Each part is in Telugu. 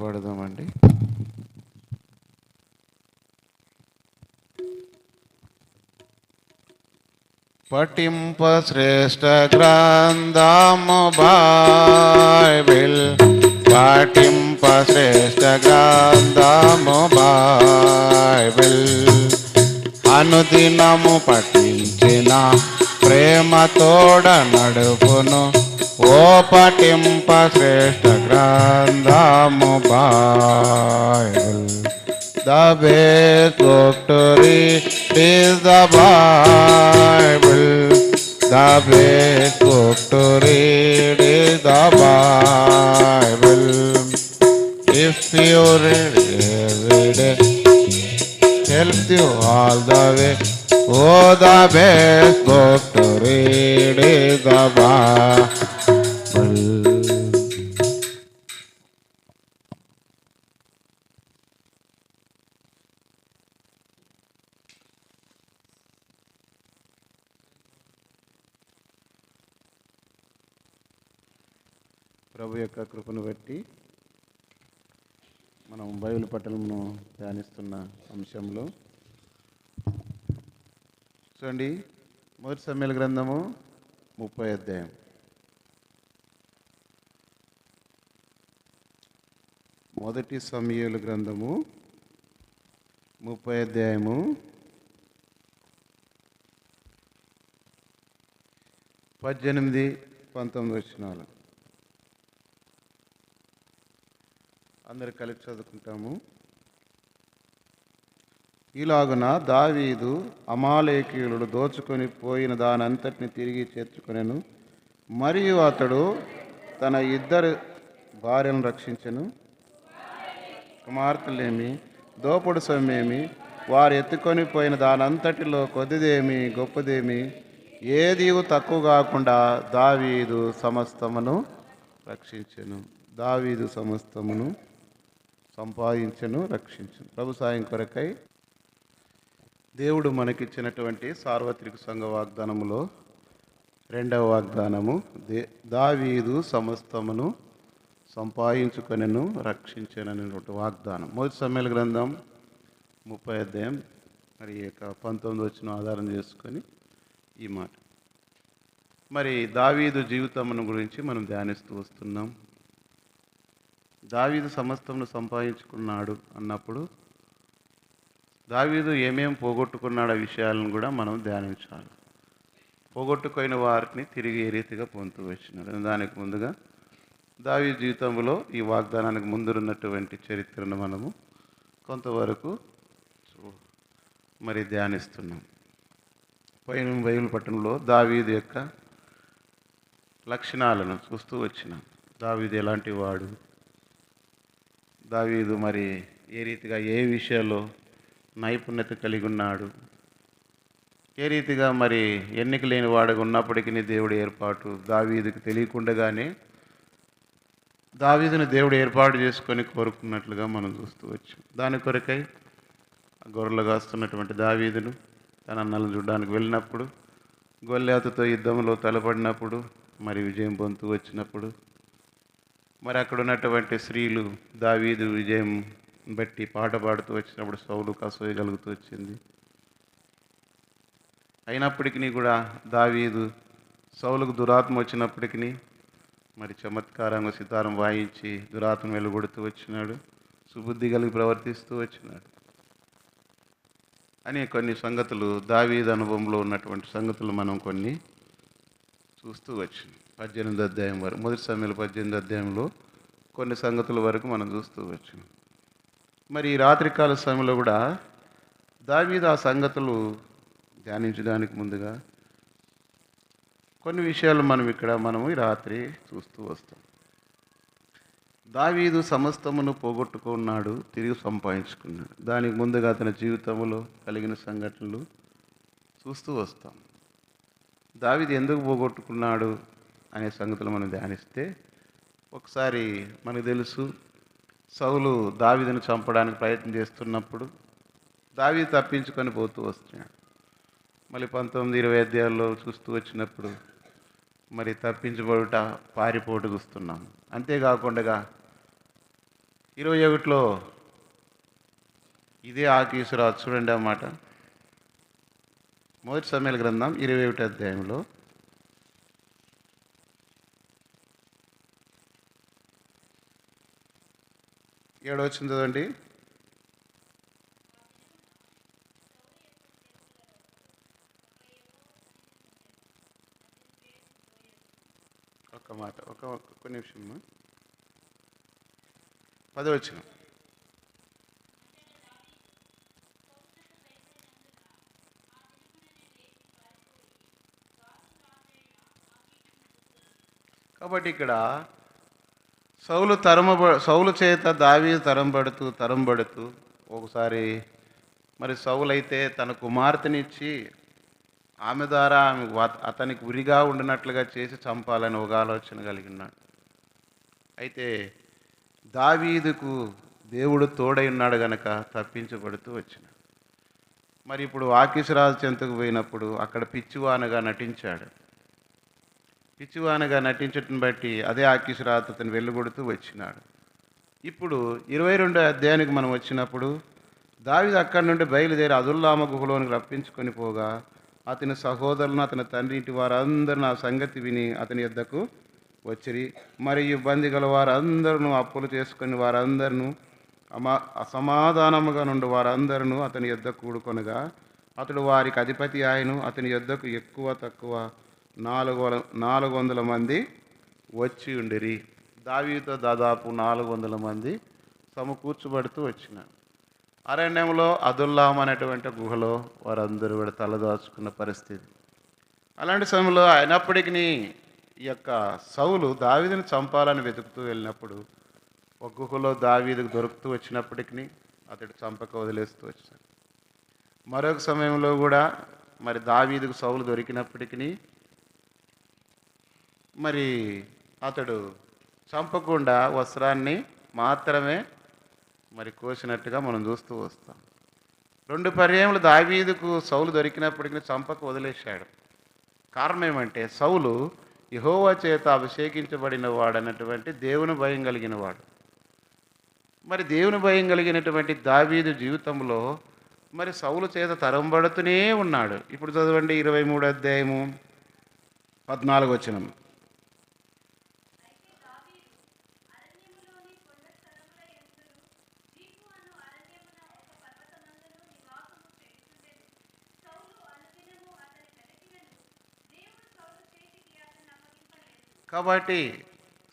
పాడదామండి. పఠింప శ్రేష్ఠ గ్రంథము బైబిల్, పఠింప శ్రేష్ఠ గ్రంథము బైబిల్, అనుదినము పఠించిన ప్రేమ తోడ నడుపును. ఓ పఠింప శ్రేష్ఠ గ్రంథము Bible. The best book to read is the Bible. The best book to read is the Bible. If you read every day, helps you all the way. Oh, the best book to read is the Bible. ప్రభు యొక్క కృపను బట్టి మనం బైబిల్ పట్టణమును ధ్యానిస్తున్న అంశంలో చూడండి, మొదటి సమూయేలు గ్రంథము 30వ అధ్యాయం. మొదటి సమూయేలు గ్రంథము 30వ అధ్యాయము 18, 19 వచనాలు అందరు కలిసి చదువుకుంటాము. ఇలాగున దావీదు అమాలేకీయులు దోచుకొని పోయిన దానంతటిని తిరిగి చేర్చుకొనెను. మరియు అతడు తన 2 భార్యలను రక్షించెను. కుమార్తెలేమి, దోపుడు సొమ్మేమి, వారు ఎత్తుకొని పోయిన దానంతటిలో కొద్దిదేమి గొప్పదేమి ఏది తక్కువ కాకుండా దావీదు సమస్తమును రక్షించెను. దావీదు సమస్తమును సంపాదించెను, రక్షించెను. ప్రభు సాయం కొరకై దేవుడు మనకిచ్చినటువంటి సార్వత్రిక సంఘ వాగ్దానములో 2వ వాగ్దానము, దావీదు సమస్తమును సంపాదించుకొనెను, రక్షించెననేటువంటి వాగ్దానం. మొదటి సమూయేలు గ్రంథం 30వ అధ్యాయం మరి 19 వచనం ఆధారం చేసుకొని ఈ మాట. మరి దావీదు జీవితమును గురించి మనం ధ్యానిస్తూ వస్తున్నాం. దావీదు సమస్తమును సంపాదించుకున్నాడు అన్నప్పుడు దావీదు ఏమేం పోగొట్టుకున్నాడు ఆ విషయాలను కూడా మనం ధ్యానించాలి. పోగొట్టుకున్న వారిని తిరిగి ఏ రీతిగా పొందుతూ వచ్చినాడు. దానికి ముందుగా దావీదు జీవితంలో ఈ వాగ్దానానికి ముందున్నటువంటి చరిత్రను మనము కొంతవరకు మరి ధ్యానిస్తున్నాం. పైన బైబిల్ పట్టణంలో దావీదు యొక్క లక్షణాలను చూస్తూ వచ్చినాం. దావీదు ఎలాంటి వాడు, దావీదు మరి ఏ రీతిగా ఏ విషయాల్లో నైపుణ్యత కలిగి ఉన్నాడు, ఏ రీతిగా మరి ఎన్నిక లేని వాడుగా ఉన్నప్పటికీ దేవుడి ఏర్పాటు దావీదుకి తెలియకుండానే దావీదుని దేవుడు ఏర్పాటు చేసుకొని కోరుకున్నట్లుగా మనం చూస్తూ వచ్చాం. దాని కొరకై గొర్రెలు కాస్తున్నటువంటి దావీదును తన అన్నలను చూడడానికి వెళ్ళినప్పుడు, గొల్యాతుతో యుద్ధంలో తలపడినప్పుడు, మరి విజయం పొందుతూ వచ్చినప్పుడు, మరి అక్కడ ఉన్నటువంటి స్త్రీలు దావీదు విజయం బట్టి పాట పాడుతూ వచ్చినప్పుడు సౌలుకు అసూయ కలుగుతూ వచ్చింది. అయినప్పటికీ కూడా దావీదు సౌలుకు దురాత్మ వచ్చినప్పటికీ మరి చమత్కారంగా సితారం వాయించి దురాత్మ వెలుగొడుతూ వచ్చినాడు, సుబుద్ధి కలిగి ప్రవర్తిస్తూ వచ్చినాడు అని కొన్ని సంగతులు దావీదు అనుభవంలో ఉన్నటువంటి సంగతులు మనం కొన్ని చూస్తూ వచ్చినాం. 18వ అధ్యాయం వరకు, మొదటి సమూయేలు 18వ అధ్యాయంలో కొన్ని సంగతుల వరకు మనం చూస్తూ వచ్చినాం. మరి ఈ రాత్రికాల సమయంలో కూడా దావీదు ఆ సంగతులు ధ్యానించడానికి ముందుగా కొన్ని విషయాలు మనము ఈ రాత్రి చూస్తూ వస్తాం. దావీదు సమస్తమును పోగొట్టుకున్నాడు, తిరిగి సంపాదించుకున్నాడు. దానికి ముందుగా అతని జీవితంలో కలిగిన సంఘటనలు చూస్తూ వస్తాం. దావీదు ఎందుకు పోగొట్టుకున్నాడు అనే సంగతులు మనం ధ్యానిస్తే, ఒకసారి మనకు తెలుసు, సౌలు దావీదును చంపడానికి ప్రయత్నం చేస్తున్నప్పుడు దావీదు తప్పించుకొని పోతూ వస్తున్నాడు. మళ్ళీ 19, 20 అధ్యాయాల్లో చూస్తూ వచ్చినప్పుడు మరి తప్పించబడుట, పారిపోటు చూస్తున్నాం. అంతేకాకుండా 21లో ఇదే ఆకీసురాజు చూడండి ఆ మాట. మొదటి సమయాల గ్రంథం 21 అధ్యాయంలో 7 వచ్చింది చదవండి. ఒక్క మాట, ఒక్క నిమిషం. 10 వచ్చిన. కాబట్టి ఇక్కడ సౌలు చేత దావీదు తరంబడుతూ ఒకసారి మరి సౌలు అయితే తన కుమార్తెనిచ్చి ఆమె ద్వారా అతనికి ఉరిగా ఉండినట్లుగా చేసి చంపాలని ఒక ఆలోచన కలిగినాడు. అయితే దావీదుకు దేవుడు తోడై ఉన్నాడు గనక తప్పించబడుతూ వచ్చినాడు. మరి ఇప్పుడు ఆకీషురాజు చెంతకు పోయినప్పుడు అక్కడ పిచ్చివానగా నటించాడు. పిచ్చివానగా నటించటం బట్టి అదే ఆకీషురాజు అతను వెళ్ళగొడుతూ వచ్చినాడు. ఇప్పుడు 22 అధ్యాయానికి మనం వచ్చినప్పుడు దావీదు అక్కడి నుండి బయలుదేరి అదుల్లామ గుహలోనికి రప్పించుకొని పోగా అతని సహోదరులను అతని తండ్రి ఇంటి వారందరూ ఆ సంగతి విని అతని యొద్దకు వచ్చిరి. మరియు ఇబ్బంది గల వారందరూ, అప్పులు చేసుకుని వారందరూ, అసమాధానముగా నుండి వారందరూ అతని యొద్ద కూడుకొనగా అతడు వారికి అధిపతి ఆయను. అతని యొద్దకు ఎక్కువ తక్కువ 400 మంది వచ్చి ఉండిరి. దావీదుతో దాదాపు 400 మంది సమకూర్చబడుతూ వచ్చినారు. అరణ్యంలో అదుల్లాం అనేటువంటి గుహలో వారందరూ కూడా తలదాచుకున్న పరిస్థితి. అలాంటి సమయంలో అయినప్పటికీ ఈ యొక్క సౌలు దావీదుని చంపాలని వెతుకుతూ వెళ్ళినప్పుడు ఒక గుహలో దావీదుకు దొరుకుతూ వచ్చినప్పటికీ అతడు చంపక వదిలేస్తూ వచ్చాడు. మరొక సమయంలో కూడా మరి దావీదుకు సౌలు దొరికినప్పటికీ మరి అతడు చంపకుండా వస్త్రాన్ని మాత్రమే మరి కోసినట్టుగా మనం చూస్తూ వస్తాం. 2 పర్యాయములు దావీదుకు సౌలు దొరికినప్పటికీ చంపక వదిలేశాడు. కారణం ఏమంటే సౌలు యెహోవా చేత అభిషేకించబడిన వాడు అన్నటువంటి దేవుని భయం కలిగిన వాడు. మరి దేవుని భయం కలిగినటువంటి దావీదు జీవితంలో మరి సౌలు చేత తరంబడుతూనే ఉన్నాడు. ఇప్పుడు చదవండి 23 అధ్యాయము 14 వచనం. కాబట్టి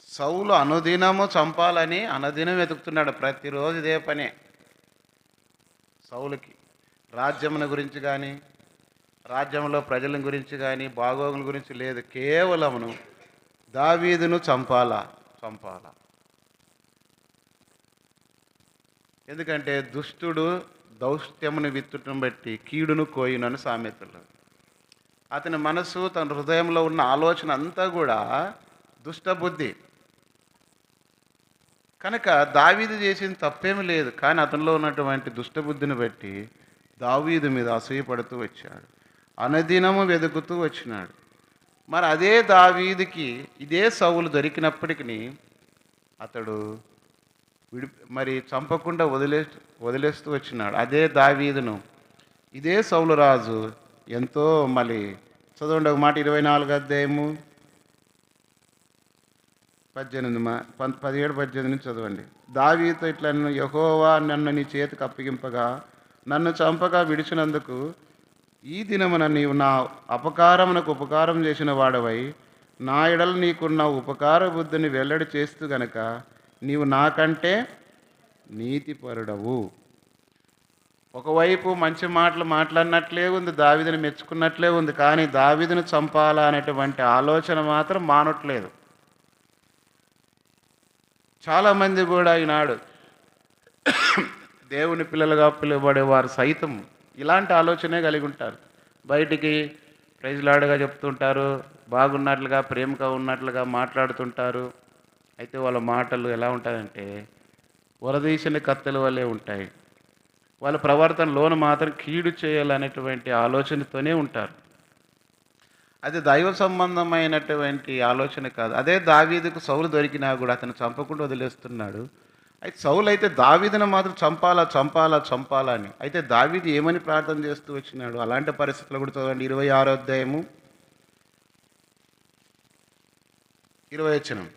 సౌలు అనుదినము చంపాలని అనదినం వెతుకుతున్నాడు. ప్రతిరోజు ఇదే పనే సౌలుకి. రాజ్యముల గురించి కానీ, రాజ్యంలో ప్రజల గురించి కానీ, బాగోగుల గురించి లేదు. కేవలమును దావీదును చంపాలా. ఎందుకంటే దుష్టుడు దౌష్ట్యమును విత్తుటం బట్టి కీడును కోయునని సామెతలు. అతని మనసు, తన హృదయంలో ఉన్న ఆలోచన అంతా కూడా దుష్టబుద్ధి. కనుక దావీదు చేసిన తప్పేమీ లేదు, కానీ అతనిలో ఉన్నటువంటి దుష్టబుద్ధిని బట్టి దావీదు మీద అసూయపడుతూ వచ్చాడు. అనుదినము వెతుకుతూ వచ్చినాడు. మరి అదే దావీదుకి ఇదే సౌలు దొరికినప్పటికీ అతడు మరి చంపకుండా వదిలేస్తూ వచ్చినాడు. అదే దావీదును ఇదే సౌలు రాజు ఎంతో మళ్ళీ చదవండి ఒక మాట. 24 అధ్యాయము 17 నుంచి చదవండి. దావీదుతో ఇట్లా, యెహోవా నన్ను నీ చేతికి అప్పగింపగా నన్ను చంపగా విడిచినందుకు ఈ దినమున నీవు నా అపకారమునకు ఉపకారం చేసిన వాడవై నా ఎడల నీకున్న ఉపకార బుద్ధిని వెల్లడి చేస్తూ గనక నీవు నాకంటే నీతిపరుడవు. ఒకవైపు మంచి మాటలు మాట్లాడినట్లే ఉంది, దావీదుని మెచ్చుకున్నట్లే ఉంది, కానీ దావీదును చంపాలా అనేటువంటి ఆలోచన మాత్రం మానట్లేదు. చాలామంది కూడా ఈనాడు దేవుని పిల్లలుగా పిలువబడే వారు సైతం ఇలాంటి ఆలోచనే కలిగి ఉంటారు. బయటికి ప్రైజ్లాడుగా చెప్తుంటారు, బాగున్నట్లుగా ప్రేమగా ఉన్నట్లుగా మాట్లాడుతుంటారు. అయితే వాళ్ళ మాటలు ఎలా ఉంటాయంటే వరదీసిన కత్తెల వల్లే ఉంటాయి. వాళ్ళ ప్రవర్తనలోను మాత్రం కీడు చేయాలనేటువంటి ఆలోచనతోనే ఉంటారు. అది దైవ సంబంధమైనటువంటి ఆలోచన కాదు. అదే దావీదుకు సౌలు దొరికినా కూడా అతను చంపకుండా వదిలేస్తున్నాడు. అయితే సౌలు అయితే దావీదును మాత్రం చంపాలా చంపాలా చంపాలా అని. అయితే దావీదు ఏమని ప్రార్థన చేస్తూ వచ్చినాడు? అలాంటి పరిస్థితుల్లో కూడా చదవండి 26 అధ్యాయము 20 వచనం.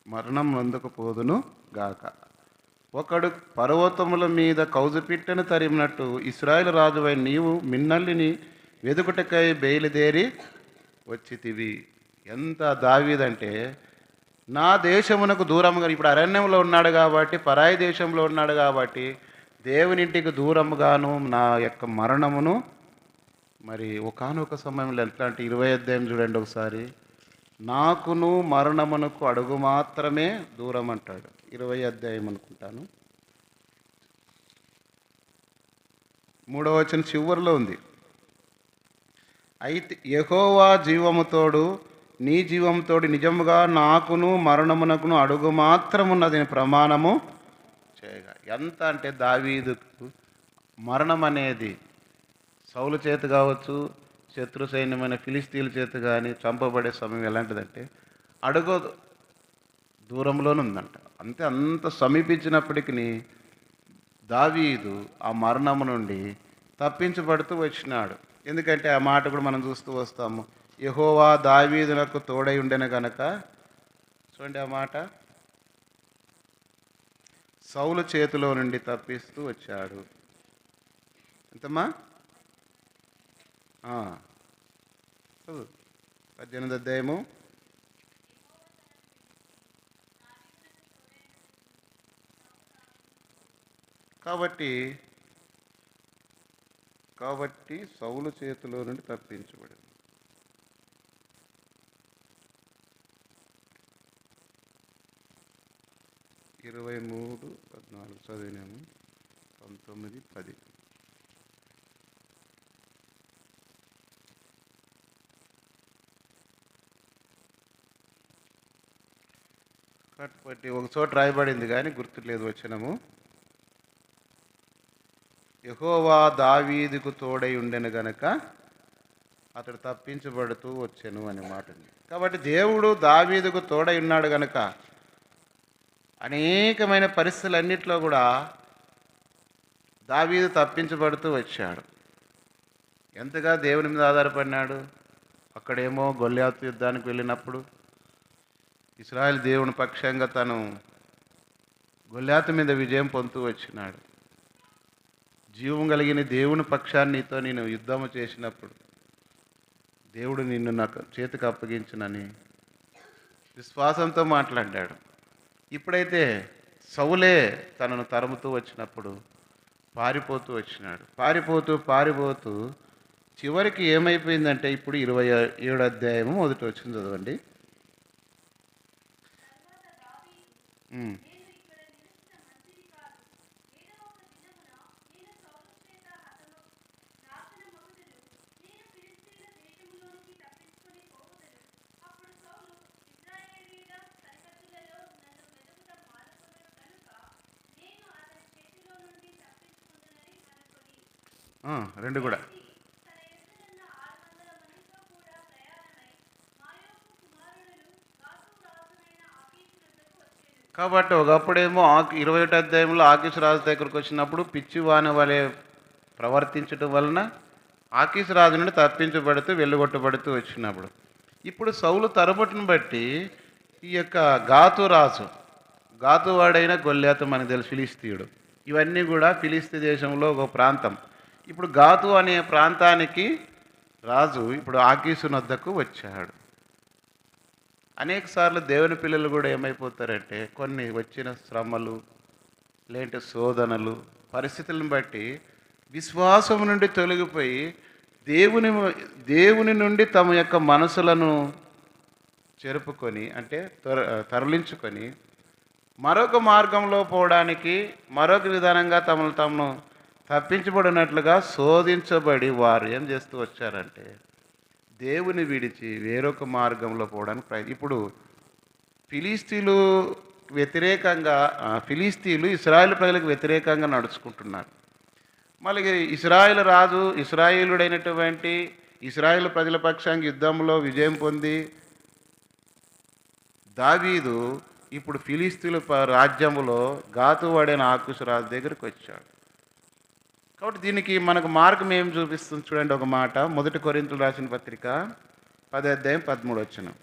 మరణం నొందకపోదును గాక. ఒకడు పర్వతముల మీద కౌజుపిట్టను తరిమినట్టు ఇశ్రాయేలు రాజువై నీవు మిన్నల్లిని వెదుకుటకై బయలుదేరి వచ్చితివి. ఎంత దావీదంటే, నా దేశమునకు దూరంగా, ఇప్పుడు అరణ్యంలో ఉన్నాడు కాబట్టి, పరాయి దేశంలో ఉన్నాడు కాబట్టి, దేవునింటికి దూరంగాను నా యొక్క మరణమును మరి ఒకానొక సమయంలో ఎట్లాంటి 20 అధ్యాయం చూడండి ఒకసారి. నాకును మరణమునకు అడుగు మాత్రమే దూరం అంటాడు. 20 అధ్యాయం అనుకుంటాను, 3వ వచనం చివరిలో ఉంది. అయితే యెహోవా జీవముతోడు నీ జీవముతోడు నిజముగా నాకును మరణమునకును అడుగు మాత్రమున్నదని ప్రమాణము చేయగా. ఎంత అంటే దావీదుకు మరణం అనేది సౌలు చేత కావచ్చు, శత్రు సైన్యమైన ఫిలిస్తీన్ల చేత కానీ చంపబడే సమయం ఎలాంటిదంటే అడుగు దూరంలోనే ఉందంట. అంత సమీపించినప్పటికీ దావీదు ఆ మరణము నుండి తప్పించబడుతూ వచ్చినాడు. ఎందుకంటే ఆ మాట కూడా మనం చూస్తూ వస్తాము. యెహోవా దావీదునకు తోడై ఉండెను గనక, చూడండి ఆ మాట, సౌలు చేతిలో నుండి తప్పిస్తూ వచ్చాడు. ఎంతమ్మా? 18 అధ్యాయము కాబట్టి సౌలు చేతిలో నుండి తప్పించబడింది. 23:14 చదివినాము, 19:10. కాబట్టి ఒక చోట రాయబడింది కానీ గుర్తులేదు వచనము. యెహోవా దావీదుకు తోడై ఉండెను గనక అతడు తప్పించబడుతూ వచ్చెను అనే మాట ఉంది. కాబట్టి దేవుడు దావీదుకు తోడై ఉన్నాడు గనక అనేకమైన పరిస్థితులన్నింటిలో కూడా దావీదు తప్పించబడుతూ వచ్చాడు. ఎంతగా దేవుని మీద ఆధారపడినాడు. అక్కడేమో గొల్యాతు యుద్ధానికి వెళ్ళినప్పుడు ఇశ్రాయేలు దేవుని పక్షంగా తను గొల్యాతు మీద విజయం పొందుతూ వచ్చినాడు. జీవం కలిగిన దేవుని పక్షాన్ని నీతో నేను యుద్ధము చేసినప్పుడు దేవుడు నిన్ను నాకు చేతికి అప్పగించునని విశ్వాసంతో మాట్లాడాడు. ఇప్పుడైతే సౌలే తనను తరుముతూ వచ్చినప్పుడు పారిపోతూ వచ్చినాడు. పారిపోతూ చివరికి ఏమైపోయిందంటే, ఇప్పుడు 27 అధ్యాయము మొదటి వచ్చింది చదవండి. రెండు కూడా కాబట్టి ఒకప్పుడేమో 21 అధ్యాయంలో ఆకీషు రాజు దగ్గరకు వచ్చినప్పుడు పిచ్చివాని వలె ప్రవర్తించడం వలన ఆకీషు రాజు నుండి తప్పించబడుతూ వెళ్ళగొట్టబడుతూ వచ్చినప్పుడు, ఇప్పుడు సౌలు తరబట్టును బట్టి ఈ యొక్క గాతువాడైన గొల్యాతు మనకు తెలుసు, ఫిలిస్తీయుడు. ఇవన్నీ కూడా ఫిలిస్తీ దేశంలో ఒక ప్రాంతం. ఇప్పుడు గాతు అనే ప్రాంతానికి రాజు ఇప్పుడు ఆకీషు వద్దకు వచ్చాడు. అనేక సార్లు దేవుని పిల్లలు కూడా ఏమైపోతారంటే, కొన్ని వచ్చిన శ్రమలు లేదంటే శోధనలు పరిస్థితులను బట్టి విశ్వాసం నుండి తొలగిపోయి దేవుని నుండి తమ యొక్క మనసులను చెరుపుకొని, అంటే తరలించుకొని మరొక మార్గంలో పోవడానికి మరొక విధానంగా తమను తప్పించబడినట్లుగా శోధించబడి వారు ఏం చేస్తూ వచ్చారంటే దేవుని విడిచి వేరొక మార్గంలో పోవడానికి ఇప్పుడు ఫిలిస్తీన్లు ఇశ్రాయేలు ప్రజలకు వ్యతిరేకంగా నడుచుకుంటున్నారు. మళ్ళీ ఇశ్రాయేలు రాజు ఇశ్రాయేలుడైనటువంటి ఇశ్రాయేలు ప్రజల పక్షానికి యుద్ధంలో విజయం పొంది దావీదు ఇప్పుడు ఫిలిస్తీన్ల రాజ్యములో గాతువాడైన ఆకీషు రాజు దగ్గరికి వచ్చాడు. కాబట్టి దీనికి మనకు మార్గం ఏం చూపిస్తుంది చూడండి. ఒక మాట, 1 కొరింథీయులకు రాసిన పత్రిక 10:13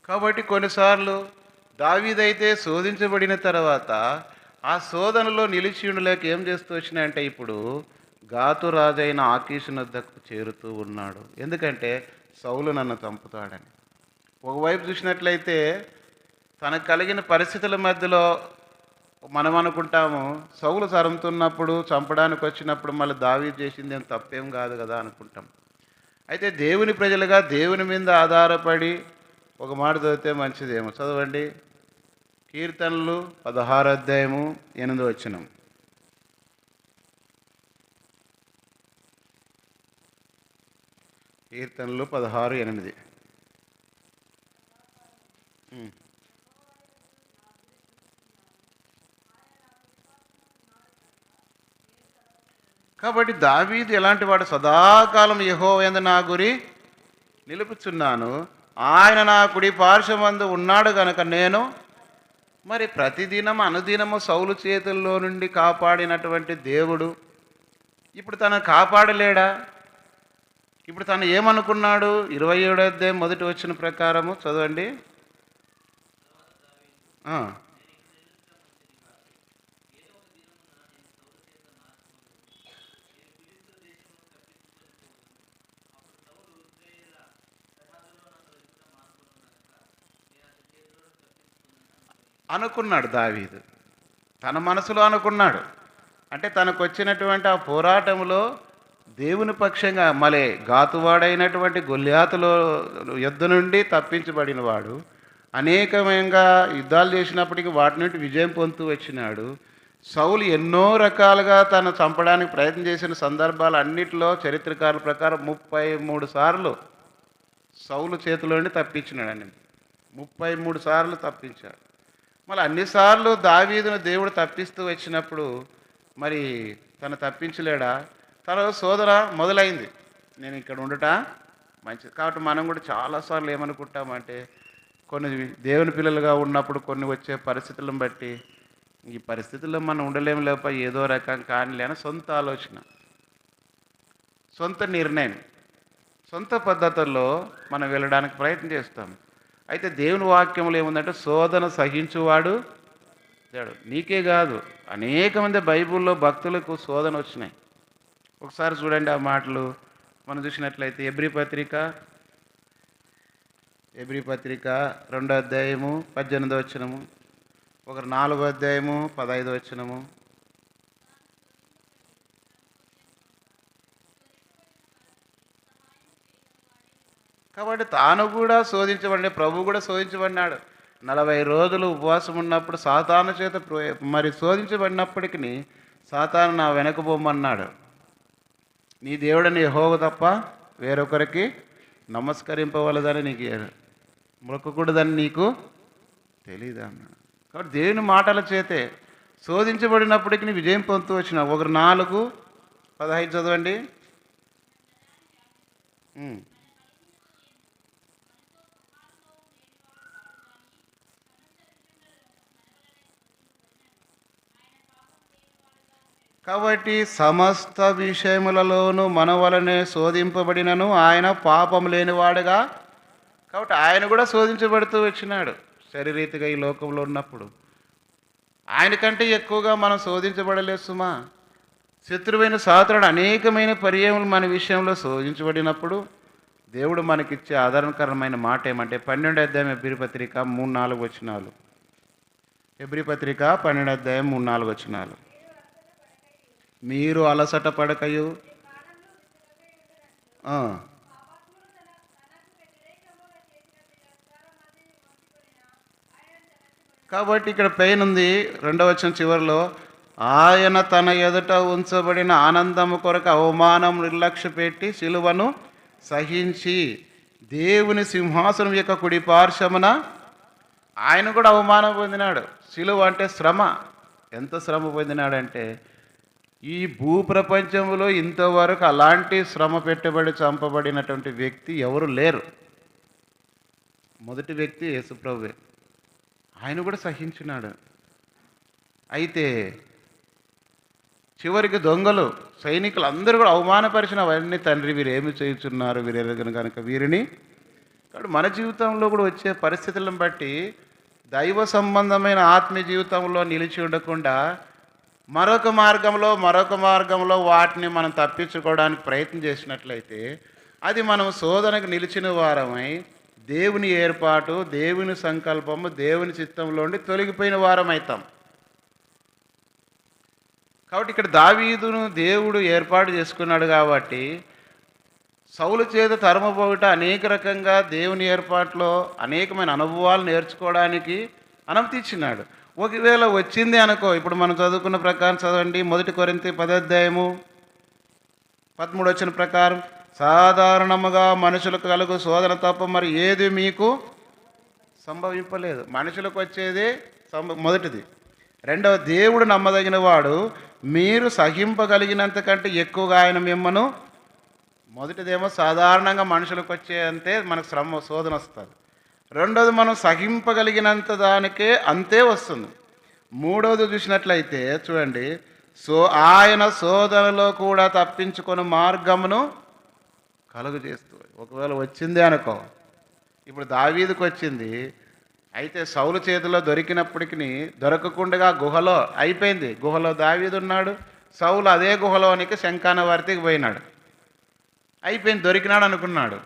కాబట్టి కొన్నిసార్లు దావీదైతే శోధించబడిన తర్వాత ఆ శోధనలో నిలిచి ఉండలేక ఏం చేస్తూ వచ్చినాయంటే ఇప్పుడు గాతు రాజైన ఆకీషు వద్దకు చేరుతూ ఉన్నాడు. ఎందుకంటే సౌలు నన్ను చంపుతాడని. ఒకవైపు చూసినట్లయితే తనకు కలిగిన పరిస్థితుల మధ్యలో మనం అనుకుంటాము సౌలు తరుముతున్నప్పుడు చంపడానికి వచ్చినప్పుడు మళ్ళీ దావీదు చేసింది ఏం తప్పేం కాదు కదా అనుకుంటాం. అయితే దేవుని ప్రజలుగా దేవుని మీద ఆధారపడి ఒక మాట చదివితే మంచిదేమో. చదవండి. కీర్తనలు 16:8. కీర్తనలు 16:8. కాబట్టి దావీదు ఎలాంటి వాడు? సదాకాలం యెహోవా యందు నా గురి నిలుపుచున్నాను, ఆయన నా కుడి పార్శ్వమందు ఉన్నాడు గనక నేను. మరి ప్రతిదినం అనుదినము సౌలు చేతుల్లో నుండి కాపాడినటువంటి దేవుడు ఇప్పుడు తనను కాపాడలేడా? ఇప్పుడు తను ఏమనుకున్నాడు? 27:1 ప్రకారము చదవండి. అనుకున్నాడు దావీదు, తన మనసులో అనుకున్నాడు. అంటే తనకు వచ్చినటువంటి ఆ పోరాటంలో దేవుని పక్షంగా మళ్ళీ గాతువాడైనటువంటి గొల్యాతులో యుద్ధ నుండి తప్పించబడిన వాడు అనేకమంగా యుద్ధాలు చేసినప్పటికీ వాటి నుండి విజయం పొందుతూ వచ్చినాడు. సౌలు ఎన్నో రకాలుగా తను చంపడానికి ప్రయత్నం చేసిన సందర్భాలు అన్నిటిలో చరిత్రకారుల ప్రకారం 33 సార్లు సౌలు చేతిలో నుండి తప్పించినాడని. 33 సార్లు తప్పించాడు. మళ్ళీ అన్నిసార్లు దావీదును దేవుడు తప్పిస్తూ వచ్చినప్పుడు మరి తను తప్పించలేడా? తన శోధన మొదలైంది. నేను ఇక్కడ ఉండట మంచిది. కాబట్టి మనం కూడా చాలాసార్లు ఏమనుకుంటామంటే కొన్ని దేవుని పిల్లలుగా ఉన్నప్పుడు కొన్ని వచ్చే పరిస్థితులను బట్టి ఈ పరిస్థితుల్లో మనం ఉండలేము లేక ఏదో రకం కానిలేని సొంత ఆలోచన, సొంత నిర్ణయం, సొంత పద్ధతుల్లో మనం వెళ్ళడానికి ప్రయత్నం చేస్తాం. అయితే దేవుని వాక్యంలో ఏముందంటే శోధన సహించువాడు దేవుడు. నీకే కాదు, అనేక మంది బైబిల్లో భక్తులకు శోధన వచ్చినాయి. ఒకసారి చూడండి ఆ మాటలు మనం చూసినట్లయితే ఎబ్రీ పత్రిక 2వ అధ్యాయము 18 ఒకరు 4వ అధ్యాయము 15. కాబట్టి తాను కూడా శోధించబడి, ప్రభు కూడా శోధించబడినాడు. 40 రోజులు ఉపవాసం ఉన్నప్పుడు సాతాను చేత మరి శోధించబడినప్పటికీ సాతాను నా వెనక బొమ్మన్నాడు. నీ దేవుడని యెహోవా తప్ప వేరొకరికి నమస్కరింపవలదని నీకు మొక్కకూడదని నీకు తెలియదు అన్నాడు. కాబట్టి దేవుని మాటల చేతే శోధించబడినప్పటికీ విజయం పొందుతూ వచ్చిన. ఒకరు 4:15 చదవండి. కాబట్టి సమస్త విషయములలోనూ మన వలనే శోధింపబడినను ఆయన పాపం లేనివాడుగా. కాబట్టి ఆయన కూడా శోధించబడుతూ వచ్చినాడు శరీరీతిగా ఈ లోకంలో ఉన్నప్పుడు. ఆయనకంటే ఎక్కువగా మనం శోధించబడలేదు సుమా. శత్రువైన సాతానుడు అనేకమైన పర్యాయములు మన విషయంలో శోధించబడినప్పుడు దేవుడు మనకిచ్చే ఆదరణకరమైన మాట ఏమంటే 12వ అధ్యాయం ఎబ్రీ పత్రిక 3-4 వచనాలు. ఎబ్రీ పత్రిక 12వ అధ్యాయం 3-4 వచనాలు. మీరు అలసట పడకయు కాబట్టి ఇక్కడ పెయిన్ ఉంది. రెండవ వచనం చివరిలో, ఆయన తన ఎదుట ఉంచబడిన ఆనందము కొరకు అవమానం నిర్లక్ష్య పెట్టి సిలువను సహించి దేవుని సింహాసనం యొక్క కుడి పార్శ్వమున ఆయన కూడా అవమానం పొందినాడు. సిలువ అంటే శ్రమ. ఎంత శ్రమ పొందినాడంటే, ఈ భూప్రపంచంలో ఇంతవరకు అలాంటి శ్రమ పెట్టబడి చంపబడినటువంటి వ్యక్తి ఎవరు లేరు. మొదటి వ్యక్తి యేసుప్రభువే. ఆయన కూడా సహించినాడు. అయితే చివరికి దొంగలు, సైనికులు అందరూ కూడా అవమానపరిచిన అవన్నీ, తండ్రి వీరు ఏమి చేయుచున్నారు, వీరు ఎరగను కనుక వీరిని. కాబట్టి మన జీవితంలో కూడా వచ్చే పరిస్థితులను బట్టి దైవ సంబంధమైన ఆత్మీయ జీవితంలో నిలిచి ఉండకుండా మరొక మార్గంలో వాటిని మనం తప్పించుకోవడానికి ప్రయత్నం చేసినట్లయితే అది మనం శోధనకు నిలిచిన వారమై దేవుని ఏర్పాటు, దేవుని సంకల్పము, దేవుని చిత్తంలో ఉండి తొలగిపోయిన వారం అవుతాం. కాబట్టి ఇక్కడ దావీదును దేవుడు ఏర్పాటు చేసుకున్నాడు కాబట్టి సౌలు చేత తరమపోవుట అనేక రకంగా దేవుని ఏర్పాటులో అనేకమైన అనుభవాలు నేర్చుకోవడానికి అనుమతి ఇచ్చినాడు. ఒకవేళ వచ్చింది అనుకో, ఇప్పుడు మనం చదువుకున్న ప్రకారం చదవండి. 1 కొరింథీ 10:13 ప్రకారం, సాధారణముగా మనుషులకు కలుగు శోధన తప్ప మరి ఏది మీకు సంభవింపలేదు. మనుషులకు వచ్చేది మొదటిది. రెండవ, దేవుడు నమ్మదగిన వాడు, మీరు సహింపగలిగినంత కంటే ఎక్కువగా ఆయన మిమ్మను. మొదటిదేమో సాధారణంగా మనుషులకు వచ్చే అంతే మనకు శోధన వస్తుంది. రెండోది, మనం సహింపగలిగినంత దానికే అంతే వస్తుంది. మూడవది చూసినట్లయితే చూడండి, ఆయన శోధనలో కూడా తప్పించుకొని మార్గమును కలుగు చేస్తూ. ఒకవేళ వచ్చింది అనుకో, ఇప్పుడు దావీదుకు వచ్చింది, అయితే సౌలు చేతిలో దొరికినప్పటికీ దొరకకుండా గుహలో అయిపోయింది. గుహలో దావీదు ఉన్నాడు, సౌలు అదే గుహలోనికి శంఖానవర్తికి పోయినాడు. అయిపోయింది, దొరికినాడు అనుకున్నాడు.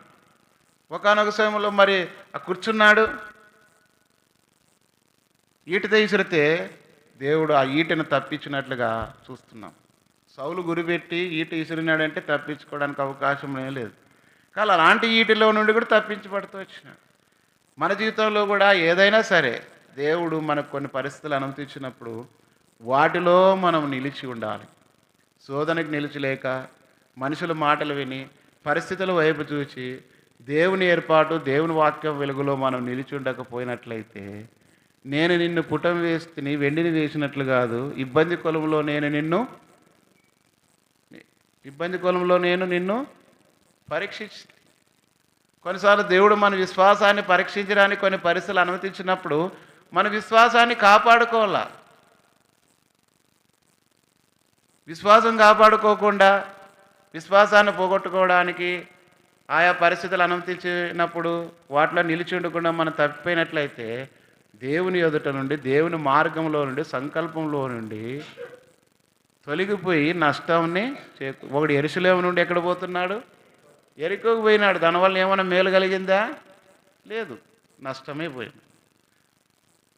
ఒకానొక సమయంలో మరి కూర్చున్నాడు, ఈటతో విసిరితే దేవుడు ఆ ఈటను తప్పించినట్లుగా చూస్తున్నాం. సౌలు గురిపెట్టి ఈట విసిరినాడంటే తప్పించుకోవడానికి అవకాశం లేదు. కానీ అలాంటి ఈటలో నుండి కూడా తప్పించబడుతూ వచ్చినాడు. మన జీవితంలో కూడా ఏదైనా సరే దేవుడు మనకు కొన్ని పరిస్థితులు అనుమతించినప్పుడు వాటిలో మనం నిలిచి ఉండాలి. శోధనకు నిలిచిలేక మనుషుల మాటలు విని పరిస్థితుల వైపు చూసి దేవుని ఏర్పాటు, దేవుని వాక్యం వెలుగులో మనం నిలిచి ఉండకపోయినట్లయితే, నేను నిన్ను పుటం వేస్తుని వెండిని వేసినట్లు కాదు, ఇబ్బంది కొలంలో నేను నిన్ను పరీక్షించి. కొన్నిసార్లు దేవుడు మన విశ్వాసాన్ని పరీక్షించడానికి కొన్ని పరిస్థితులు అనుమతించినప్పుడు మన విశ్వాసాన్ని కాపాడుకోవాలా. విశ్వాసం కాపాడుకోకుండా విశ్వాసాన్ని పోగొట్టుకోవడానికి ఆయా పరిస్థితులు అనుమతించినప్పుడు వాటిలో నిలిచి ఉండకుండా మనం తప్పిపోయినట్లయితే దేవుని ఎదుట నుండి, దేవుని మార్గంలో నుండి, సంకల్పంలో నుండి తొలగిపోయి నష్టాన్ని ఒకడు యెరూషలేము నుండి ఎక్కడ పోతున్నాడు? ఎరికోకు పోయినాడు. దానివల్ల ఏమైనా మేలు కలిగిందా? లేదు, నష్టమే పోయింది.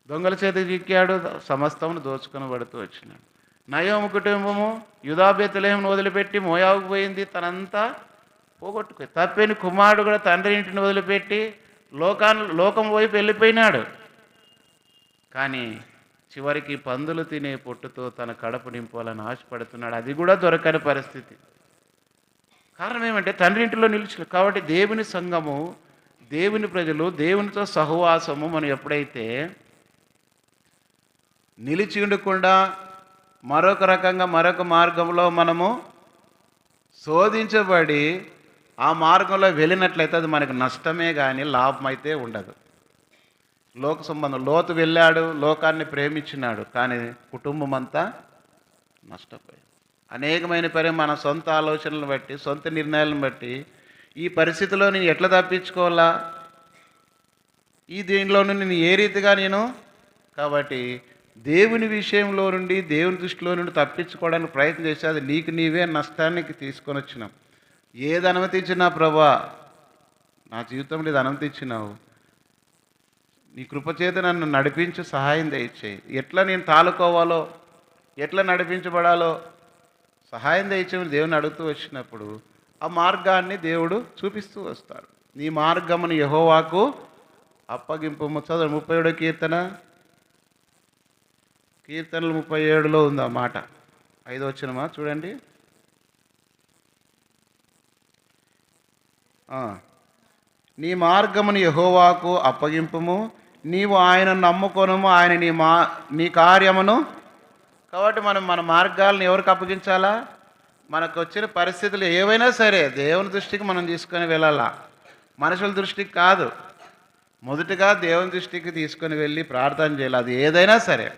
దొంగల చేతికి చిక్కాడు, సమస్తమును దోచుకొని పడుతూ వచ్చినాడు. నయోము కుటుంబము యూదా బేత్లెహేమును వదిలిపెట్టి మోయాబుకు పోయింది, తనంతా పోగొట్టుకో. తప్పిన కుమారుడు కూడా తండ్రి ఇంటిని వదిలిపెట్టి లోకం వైపు వెళ్ళిపోయినాడు. కానీ చివరికి పందులు తినే పొట్టుతో తన కడప నింపాలని ఆశపడుతున్నాడు. అది కూడా దొరకని పరిస్థితి. కారణం ఏమంటే తండ్రి ఇంటిలో నిలిచి. కాబట్టి దేవుని సంఘము, దేవుని ప్రజలు, దేవునితో సహవాసము మనం ఎప్పుడైతే నిలిచి ఉండకుండా మరొక రకంగా మరొక మార్గంలో మనము శోధించబడి ఆ మార్గంలో వెళ్ళినట్లయితే అది మనకు నష్టమే కానీ లాభం అయితే ఉండదు. లోక సంబంధం, లోతు వెళ్ళాడు, లోకాన్ని ప్రేమించినాడు, కానీ కుటుంబం అంతా నష్టపోయింది. అనేకమైన మన సొంత ఆలోచనలను బట్టి, సొంత నిర్ణయాలను బట్టి ఈ పరిస్థితిలో నేను ఎట్లా తప్పించుకోవాలా, దీనిలో నుండి నేను ఏ రీతిగా కాబట్టి దేవుని విషయంలో నుండి, దేవుని దృష్టిలో నుండి తప్పించుకోవడానికి ప్రయత్నం చేస్తే అది నీకు నీవే నష్టానికి తీసుకొని వచ్చినావు. ఏది అనుమతించినా ప్రభా, నా జీవితంలో ఇది అనుమతించినావు, నీ కృపచేత నన్ను నడిపించి సహాయం దయచేయి. ఎట్లా నేను తాలుకోవాలో, ఎట్లా నడిపించబడాలో సహాయం దయచేయమని దేవుని అడుగుతూ వచ్చినప్పుడు ఆ మార్గాన్ని దేవుడు చూపిస్తూ వస్తాడు. నీ మార్గమును యెహోవాకు అప్పగింపు. చదువు 37వ కీర్తన కీర్తనలు 37లో ఉంది ఆ మాట. 5వ వచనమా చూడండి. ఆ, నీ మార్గమును యెహోవాకు అప్పగింపుము, నీవు ఆయనను నమ్ముకొనుము, ఆయన నీ కార్యమును. కాబట్టి మనం మన మార్గాలను ఎవరికి అప్పగించాలా? మనకు వచ్చిన పరిస్థితులు ఏవైనా సరే దేవుని దృష్టికి మనం తీసుకొని వెళ్ళాలా, మనుషుల దృష్టికి కాదు. మొదటగా దేవుని దృష్టికి తీసుకొని వెళ్ళి ప్రార్థన చేయాలి, అది ఏదైనా సరే.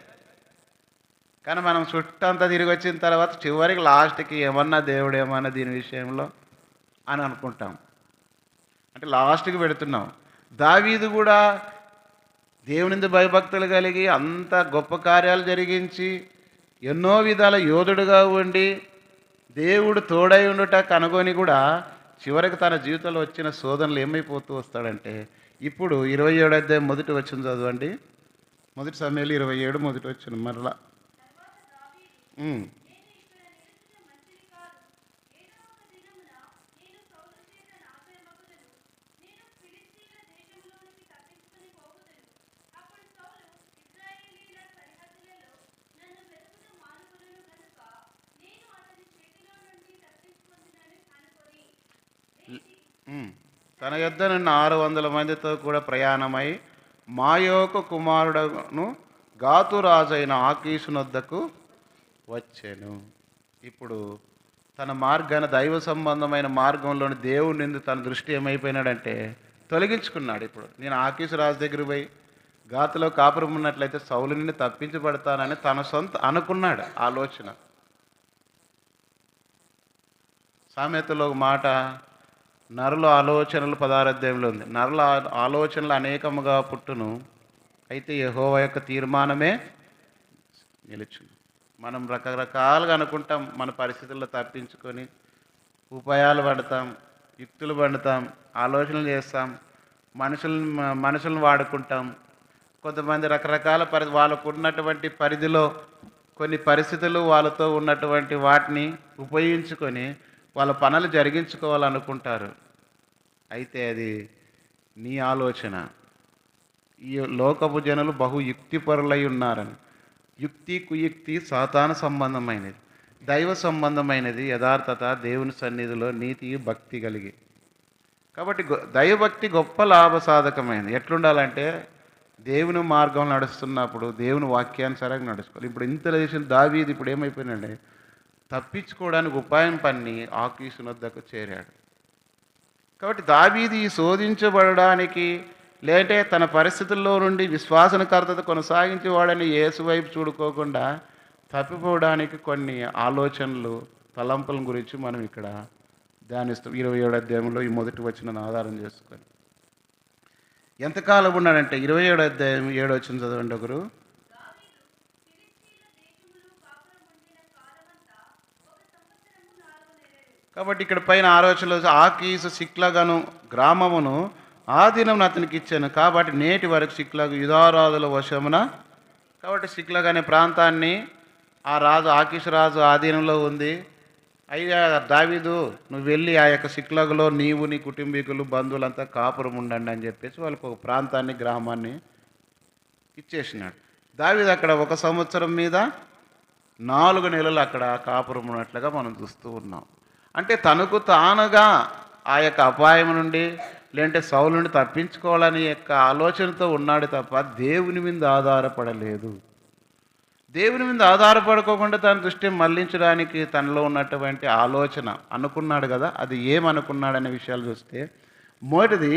కానీ మనం చుట్టంతా తిరిగి వచ్చిన తర్వాత చివరికి లాస్ట్కి ఏమన్నా దేవుడు ఏమన్నా దీని విషయంలో అని అనుకుంటాం. అంటే లాస్ట్కి పెడుతున్నాం. దావీదు కూడా దేవునిందు భయభక్తులు కలిగి అంత గొప్ప కార్యాలు జరిగించి ఎన్నో విధాల యోధుడుగా ఉండి దేవుడు తోడై ఉండుట కనుగొని కూడా చివరికి తన జీవితంలో వచ్చిన శోధనలు ఏమైపోతూ వస్తాడంటే, ఇప్పుడు 27వ అధ్యాయం మొదటి వచనం చదవండి. మొదటి సమయాలు 27 మొదటి వచనం మరలా. తన యొద్ద నిన్న 600 మందితో కూడా ప్రయాణమై మాయోకు కుమారుడను గాతు రాజైన ఆకీషునొద్దకు వచ్చాను. ఇప్పుడు తన మార్గాన్ని, దైవ సంబంధమైన మార్గంలోని దేవుడి నుండి తన దృష్టి ఏమైపోయినాడంటే తొలగించుకున్నాడు. ఇప్పుడు నేను ఆకీషు రాజు దగ్గర పోయి గాతులో కాపురం ఉన్నట్లయితే సౌలు నుండి తప్పించబడతానని తన సొంత అనుకున్నాడు ఆలోచన. సామెతలో ఒక మాట, నరుల ఆలోచనలు 16వ అధ్యాయంలో ఉంది. నరుల ఆలోచనలు అనేకముగా పుట్టును, అయితే యెహోవా యొక్క తీర్మానమే నిలుచును. మనం రకరకాలుగా అనుకుంటాం, మన పరిస్థితుల్లో తప్పించుకొని ఉపాయాలు పడతాం, యుక్తులు పడతాం, ఆలోచనలు చేస్తాం, మనుషులను వాడుకుంటాం. కొంతమంది రకరకాల వాళ్ళకు ఉన్నటువంటి పరిధిలో కొన్ని పరిస్థితులు వాళ్ళతో ఉన్నటువంటి వాటిని ఉపయోగించుకొని వాళ్ళ పనులు జరిగించుకోవాలనుకుంటారు. అయితే అది నీ ఆలోచన. ఈ లోకపు జనులు బహు యుక్తిపరులై ఉన్నారని. యుక్తి కుయుక్తి సాతాను సంబంధమైనది, దైవ సంబంధమైనది యథార్థత, దేవుని సన్నిధిలో నీతి భక్తి కలిగి. కాబట్టి దైవభక్తి గొప్ప లాభసాధకమైనది. ఎట్లుండాలంటే దేవుని మార్గం నడుస్తున్నప్పుడు దేవుని వాక్యానుసారంగా నడుచుకోవాలి. ఇప్పుడు ఇంత చేసిన దావీదు ఇప్పుడు ఏమైపోయినాడే, తప్పించుకోవడానికి ఉపాయం పన్ని ఆకీషునొద్దకు చేరాడు. కాబట్టి దావీదు ఈ శోధించబడడానికి లేదంటే తన పరిస్థితుల్లో నుండి విశ్వాసనకర్తత కొనసాగించేవాడని యేసు వైపు చూడుకోకుండా తప్పిపోవడానికి కొన్ని ఆలోచనలు, తలంపుల గురించి మనం ఇక్కడ ధ్యానిస్తాం. 27వ అధ్యాయంలో ఈ మొదటి వచనాన్ని ఆధారం చేసుకొని ఎంతకాలం ఉన్నాడంటే 27వ అధ్యాయం 7వ వచనం చదవండి ఒకరు. కాబట్టి ఇక్కడ పైన ఆలోచనలు, ఆకీసు సిక్లగను గ్రామమును ఆ దినం అతనికి ఇచ్చాను, కాబట్టి నేటి వరకు సిక్లగు యుధారాజుల వశమున. కాబట్టి సిక్లగ్ అనే ప్రాంతాన్ని ఆ రాజు ఆకీషు రాజు ఆధీనంలో ఉంది. అయ్యా దావీదు, నువ్వు వెళ్ళి ఆ యొక్క సిక్లగులో నీవు నీ కుటుంబీకులు బంధువులంతా కాపురం ఉండండి అని చెప్పేసి వాళ్ళకు ఒక ప్రాంతాన్ని, గ్రామాన్ని ఇచ్చేసినాడు. దావీదు అక్కడ 1 సంవత్సరం మీద 4 నెలలు అక్కడ కాపురం ఉన్నట్లుగా మనం చూస్తూ ఉన్నాం. అంటే తనకు తానుగా ఆ యొక్క అపాయం నుండి లేదంటే సౌలు నుండి తప్పించుకోవాలని యొక్క ఆలోచనతో ఉన్నాడు తప్ప దేవుని మీద ఆధారపడలేదు. దేవుని మీద ఆధారపడుకోకుండా తన దృష్టి మళ్లించడానికి తనలో ఉన్నటువంటి ఆలోచన అనుకున్నాడు కదా, అది ఏమనుకున్నాడనే విషయాలు చూస్తే, మొదటిది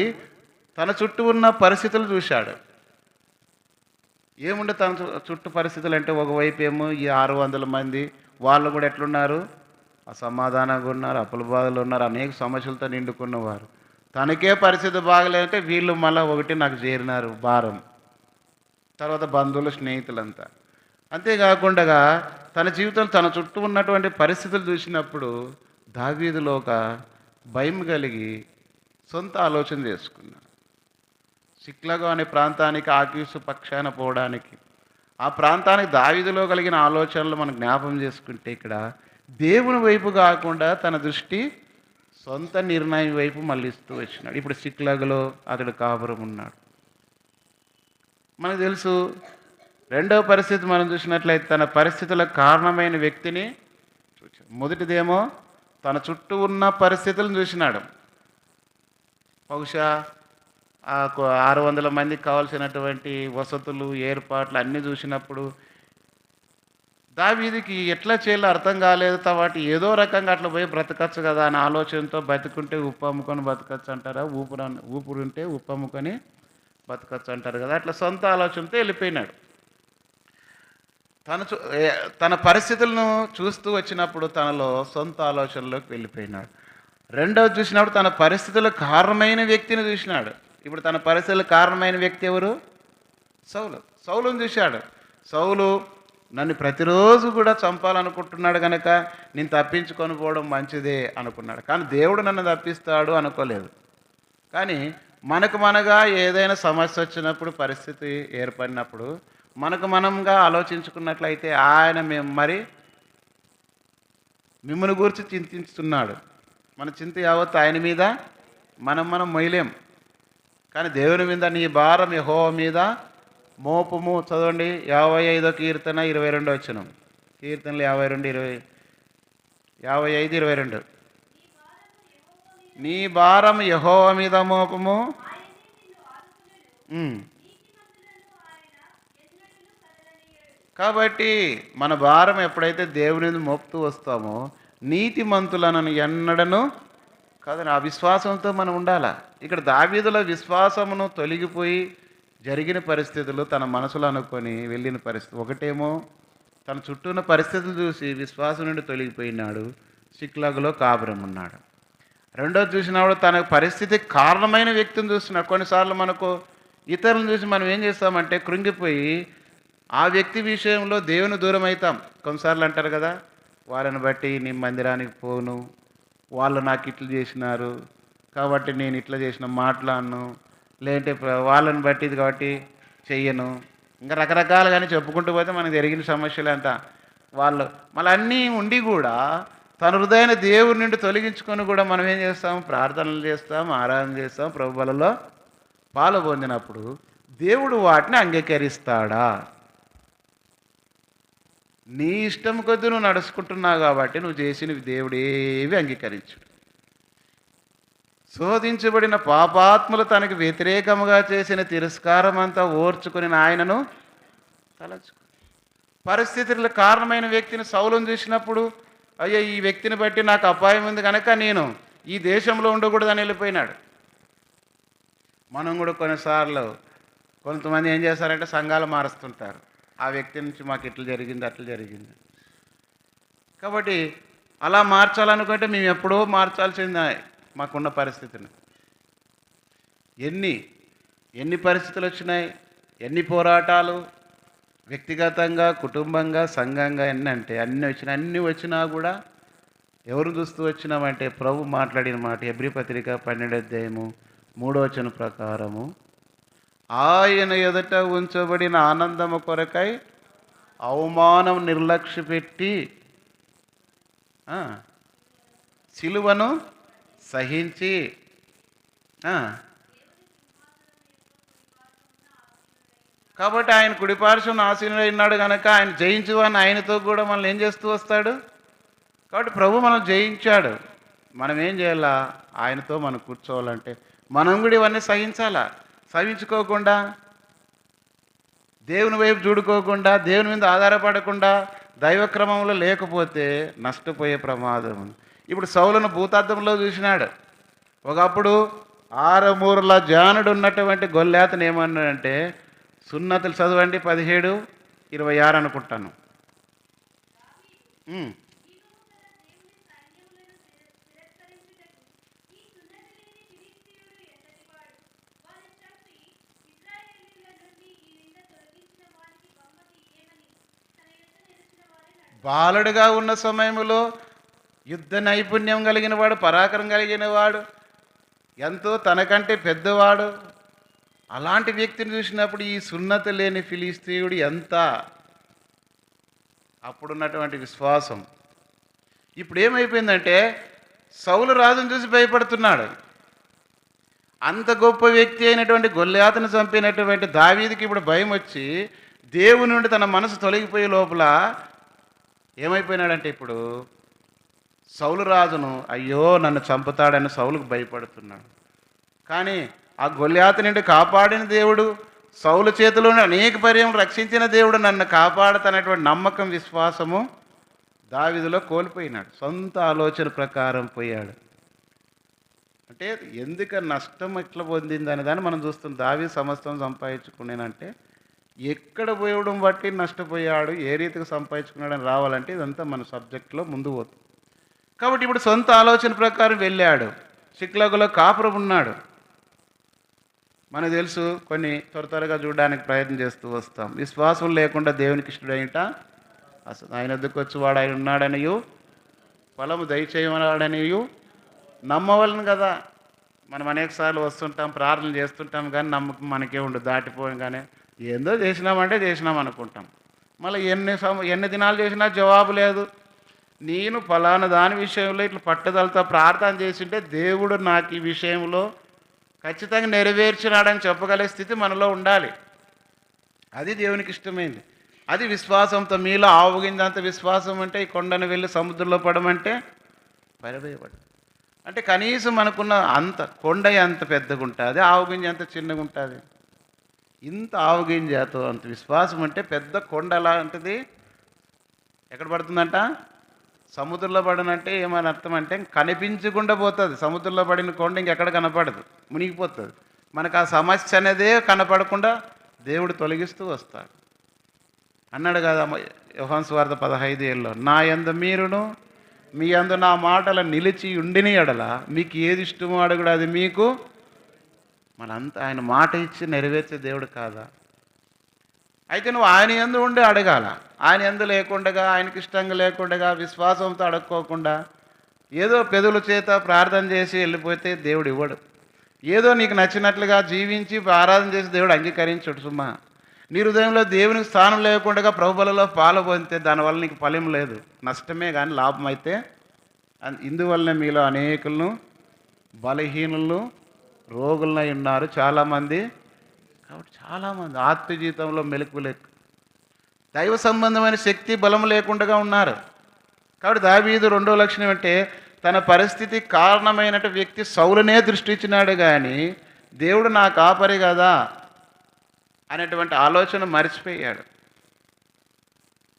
తన చుట్టూ ఉన్న పరిస్థితులు చూశాడు. ఏముండే తన చుట్టూ పరిస్థితులు అంటే, ఒకవైపు ఏమో ఈ 600 మంది వాళ్ళు కూడా ఎట్లున్నారు, అసమాధానంగా ఉన్నారు, అప్పుల బాధలు ఉన్నారు, అనేక సమస్యలతో నిండుకున్నవారు. తనకే పరిస్థితి బాగలేదంటే వీళ్ళు మళ్ళీ ఒకటి నాకు చేరినారు భారం. తర్వాత బంధువులు, స్నేహితులంతా. అంతేకాకుండా తన జీవితంలో తన చుట్టూ ఉన్నటువంటి పరిస్థితులు చూసినప్పుడు దావీదులో ఒక భయం కలిగి సొంత ఆలోచన చేసుకున్నాడు. సిక్లగు అనే ప్రాంతానికి ఆకీషు పక్షాన పోవడానికి, ఆ ప్రాంతానికి దావీదులో కలిగిన ఆలోచనలు మనం జ్ఞాపం చేసుకుంటే ఇక్కడ దేవుని వైపు కాకుండా తన దృష్టి సొంత నిర్ణయం వైపు మళ్ళిస్తూ వచ్చినాడు. ఇప్పుడు సిక్లగులో అతడు కాపురం ఉన్నాడు. మనకు తెలుసు రెండవ పరిస్థితి మనం చూసినట్లయితే తన పరిస్థితులకు కారణమైన వ్యక్తిని చూచాడు. మొదటిదేమో తన చుట్టూ ఉన్న పరిస్థితులను చూసినాడు. బహుశా 600 మందికి కావాల్సినటువంటి వసతులు, ఏర్పాట్లు అన్నీ చూసినప్పుడు దావీదుకి ఎట్లా చేయాలో అర్థం కాలేదు. కాబట్టి ఏదో రకంగా అట్లా పోయి బ్రతకచ్చు కదా అనే ఆలోచనతో బతుకుంటే ఉప్పు అమ్ముకొని బతకచ్చు అంటారా, ఊపిరుంటే ఉప్పు అమ్ముకొని బతకచ్చు అంటారు కదా, అట్లా సొంత ఆలోచనతో వెళ్ళిపోయినాడు. తన పరిస్థితులను చూస్తూ వచ్చినప్పుడు తనలో సొంత ఆలోచనలోకి వెళ్ళిపోయినాడు. రెండవది చూసినప్పుడు తన పరిస్థితులకు కారణమైన వ్యక్తిని చూసినాడు. ఇప్పుడు తన పరిస్థితులకు కారణమైన వ్యక్తి ఎవరు? సౌలుని చూశాడు. సౌలు నన్ను ప్రతిరోజు కూడా చంపాలనుకుంటున్నాడు కనుక నేను తప్పించుకొని పోవడం మంచిదే అనుకున్నాడు. కానీ దేవుడు నన్ను తప్పిస్తాడు అనుకోలేదు. కానీ మనగా ఏదైనా సమస్య వచ్చినప్పుడు, పరిస్థితి ఏర్పడినప్పుడు మనంగా ఆలోచించుకున్నట్లయితే ఆయన మిమ్మల్ని గురించి చింతిస్తున్నాడు. మన చింత యావత్తు ఆయన మీద మనం మొయ్యలేం. కానీ దేవుని మీద నీ భారం యెహోవా మీద మోపము. చదవండి 55వ కీర్తన 22వ వచనం. కీర్తనలు 55:22. నీ భారం యెహోవా మీద మోపము. కాబట్టి మన భారం ఎప్పుడైతే దేవుని మీద మోపుతూ వస్తామో నీతిమంతులను ఎన్నడను కాదని ఆ విశ్వాసంతో మనం ఉండాలా. ఇక్కడ దావీదుల విశ్వాసమును తొలగిపోయి జరిగిన పరిస్థితులు తన మనసులో అనుకొని వెళ్ళిన పరిస్థితి. ఒకటేమో తన చుట్టూ ఉన్న పరిస్థితులు చూసి విశ్వాసం నుండి తొలగిపోయినాడు, సిక్లగులో కాపురం ఉన్నాడు. రెండోది చూసినప్పుడు తన పరిస్థితికి కారణమైన వ్యక్తిని చూస్తున్నాడు. కొన్నిసార్లు మనకు ఇతరులను చూసి మనం ఏం చేస్తామంటే కృంగిపోయి ఆ వ్యక్తి విషయంలో దేవుని దూరం అవుతాం. కొన్నిసార్లు అంటారు కదా, వాళ్ళని బట్టి నేను మందిరానికి పోను, వాళ్ళు నాకు ఇట్లా చేసినారు కాబట్టి నేను ఇట్లా చేసిన మాట్లాడను, లేదంటే వాళ్ళని బట్టి ఇది కాబట్టి చెయ్యను, ఇంకా రకరకాలుగానే చెప్పుకుంటూ పోతే మనకు జరిగిన సమస్యలు అంతా. వాళ్ళు మళ్ళీ అన్నీ ఉండి కూడా తన హృదయాన్ని దేవుడి నుండి తొలగించుకొని కూడా మనం ఏం చేస్తాం? ప్రార్థనలు చేస్తాం, ఆరాధన చేస్తాం. ప్రభు బలలో పాలు పొందినప్పుడు దేవుడు వాటిని అంగీకరిస్తాడా? నీ ఇష్టం కొద్దీ నువ్వు నడుచుకుంటున్నావు కాబట్టి నువ్వు చేసినవి దేవుడు ఏవి అంగీకరించు. శోధించబడిన పాపాత్ములు తనకు వ్యతిరేకముగా చేసిన తిరస్కారం అంతా ఓర్చుకుని ఆయనను తలచుకుని పరిస్థితుల కారణమైన వ్యక్తిని సౌలును చూసినప్పుడు అయ్యో ఈ వ్యక్తిని బట్టి నాకు అపాయం ఉంది కనుక నేను ఈ దేశంలో ఉండకూడదని వెళ్ళిపోయినాడు. మనం కూడా కొన్నిసార్లు కొంతమంది ఏం చేస్తారంటే సంఘాలు మారుస్తుంటారు. ఆ వ్యక్తి నుంచి మాకు ఇట్లా జరిగింది, అట్లా జరిగింది. కాబట్టి అలా మార్చాలనుకుంటే మేము ఎప్పుడో మార్చాల్సిందే మాకున్న పరిస్థితిని. ఎన్ని పరిస్థితులు వచ్చినాయి, ఎన్ని పోరాటాలు వ్యక్తిగతంగా, కుటుంబంగా, సంఘంగా అన్నీ వచ్చినా కూడా ఎవరు చూస్తూ వచ్చినామంటే ప్రభు మాట్లాడిన మాట హెబ్రీ పత్రిక 12వ అధ్యాయము 3వ వచనం ప్రకారము ఆయన ఎదుట ఉంచబడిన ఆనందము కొరకై అవమానం నిర్లక్ష్యపెట్టి సిలువను సహించి కాబట్టి ఆయన కుడిపార్శ్వం ఆసీనుడైనాడు కనుక ఆయన జయించువని ఆయనతో కూడా మనల్ని ఏం చేస్తూ వస్తాడు. కాబట్టి ప్రభు మనం జయించాడు. మనం ఏం చేయాలా? ఆయనతో మనం కూర్చోవాలంటే మనం కూడా ఇవన్నీ సహించాలా. సహించుకోకుండా, దేవుని వైపు చూడుకోకుండా, దేవుని మీద ఆధారపడకుండా, దైవక్రమంలో లేకపోతే నష్టపోయే ప్రమాదం ఉంది. ఇప్పుడు సౌలును భూతార్థంలో చూసినాడు. ఒకప్పుడు 6 మూరల జానుడు ఉన్నటువంటి గొల్యాతను ఏమన్నాడంటే, సున్నతులు చదవండి 17:26 అనుకుంటాను. బాలుడుగా ఉన్న సమయంలో యుద్ధ నైపుణ్యం కలిగిన వాడు, పరాక్రమం కలిగిన వాడు, ఎంతో తనకంటే పెద్దవాడు, అలాంటి వ్యక్తిని చూసినప్పుడు ఈ సున్నతి లేని ఫిలిస్తీయుడు ఎంత అప్పుడున్నటువంటి విశ్వాసం ఇప్పుడు ఏమైపోయిందంటే సౌలు రాజును చూసి భయపడుతున్నాడు. అంత గొప్ప వ్యక్తి అయినటువంటి గొల్యాతును చంపినటువంటి దావీదుకి ఇప్పుడు భయం వచ్చి దేవుని నుండి తన మనసు తొలగిపోయే లోపల ఏమైపోయినాడంటే ఇప్పుడు సౌలు రాజును అయ్యో నన్ను చంపుతాడని సౌలుకు భయపడుతున్నాడు. కానీ ఆ గొల్యాతు నుండి కాపాడిన దేవుడు, సౌలు చేతిలోని అనేక పర్యం రక్షించిన దేవుడు నన్ను కాపాడుతానటువంటి నమ్మకం, విశ్వాసము దావీదులో కోల్పోయినాడు. సొంత ఆలోచన ప్రకారం పోయాడు. అంటే ఎందుకు నష్టం ఎట్లా పొందింది అనే దాన్ని మనం చూస్తాం. దావీదు సమస్తం సంపాదించుకునేనంటే ఎక్కడ పోయడం బట్టి నష్టపోయాడు, ఏ రీతికి సంపాదించుకున్నాడని రావాలంటే ఇదంతా మన సబ్జెక్ట్లో ముందు పోతుంది. కాబట్టి ఇప్పుడు సొంత ఆలోచన ప్రకారం వెళ్ళాడు. సిక్లగులో కాపురం ఉన్నాడు. మనకు తెలుసు, కొన్ని త్వరగా చూడడానికి ప్రయత్నం చేస్తూ వస్తాం. విశ్వాసం లేకుండా దేవునికి ఇష్టడైట అసలు ఆయన వద్దకు వచ్చి వాడు ఆయన ఉన్నాడనియు ఫలము దయచేయమన్నాడనియు నమ్మవలను కదా. మనం అనేకసార్లు వస్తుంటాం, ప్రార్థన చేస్తుంటాం, కానీ నమ్మకం మనకే ఉండదు. దాటిపోగానే ఏందో చేసినామంటే చేసినాం అనుకుంటాం. మళ్ళీ ఎన్ని దినాలు చేసినా జవాబు లేదు. నేను ఫలానా దాని విషయంలో ఇట్లా పట్టుదలతో ప్రార్థన చేసింటే దేవుడు నాకు ఈ విషయంలో ఖచ్చితంగా నెరవేర్చినాడని చెప్పగలిగే స్థితి మనలో ఉండాలి. అది దేవునికి ఇష్టమైంది. అది విశ్వాసంతో. మీలో ఆవుగిందంత విశ్వాసం అంటే ఈ కొండను వెళ్ళి సముద్రంలో పడమంటే పరిభయపడు. అంటే కనీసం మనకున్న అంత కొండ ఎంత పెద్దగా ఉంటుంది, ఆవుగింజ ఎంత చిన్నగా ఉంటుంది. ఇంత ఆవుగింజతో అంత విశ్వాసం అంటే పెద్ద కొండ లాంటిది ఎక్కడ పడుతుందంట? సముద్రంలో పడనంటే ఏమని అర్థం అంటే కనిపించకుండా పోతుంది. సముద్రంలో పడిన కొండ ఇంకెక్కడ కనపడదు, మునిగిపోతుంది. మనకు ఆ సమస్య అనేదే కనపడకుండా దేవుడు తొలగిస్తూ వస్తాడు. అన్నాడు కదా యోహాను సువార్త 15:7, నా యందు మీరును మీ యందు నా మాటలు నిలిచి ఉండిన ఎడల మీకు ఏది ఇష్టమో అడుగుడు అది మీకు. మనంతా ఆయన మాట ఇచ్చి నెరవేర్చే దేవుడు కాదా? అయితే నువ్వు ఆయన యందు ఉండి అడగాల. ఆయన యందు లేకుండా, ఆయనకి ఇష్టంగా లేకుండా, విశ్వాసంతో అడక్కోకుండా ఏదో పెదవుల చేత ప్రార్థన చేసి వెళ్ళిపోతే దేవుడు ఇవ్వడు. ఏదో నీకు నచ్చినట్లుగా జీవించి ఆరాధన చేసి దేవుడు అంగీకరించడు. సుమా, నీ హృదయంలో దేవునికి స్థానం లేకుండా ప్రభుబలలో పాల్గొంటే దానివల్ల నీకు ఫలం లేదు, నష్టమే కానీ లాభం అయితే. ఇందువల్లనే మీలో అనేకులను బలహీనులు రోగులనై ఉన్నారు చాలామంది. కాబట్టి చాలామంది ఆత్మీయ జీవితంలో మెలకువ లేక దైవ సంబంధమైన శక్తి బలం లేకుండా ఉన్నారు. కాబట్టి దావీదు రెండో లక్షణం అంటే తన పరిస్థితి కారణమైన వ్యక్తి సౌలునే దృష్టి ఇచ్చినాడు, కానీ దేవుడు నా కాపరి కదా అనేటువంటి ఆలోచన మర్చిపోయాడు.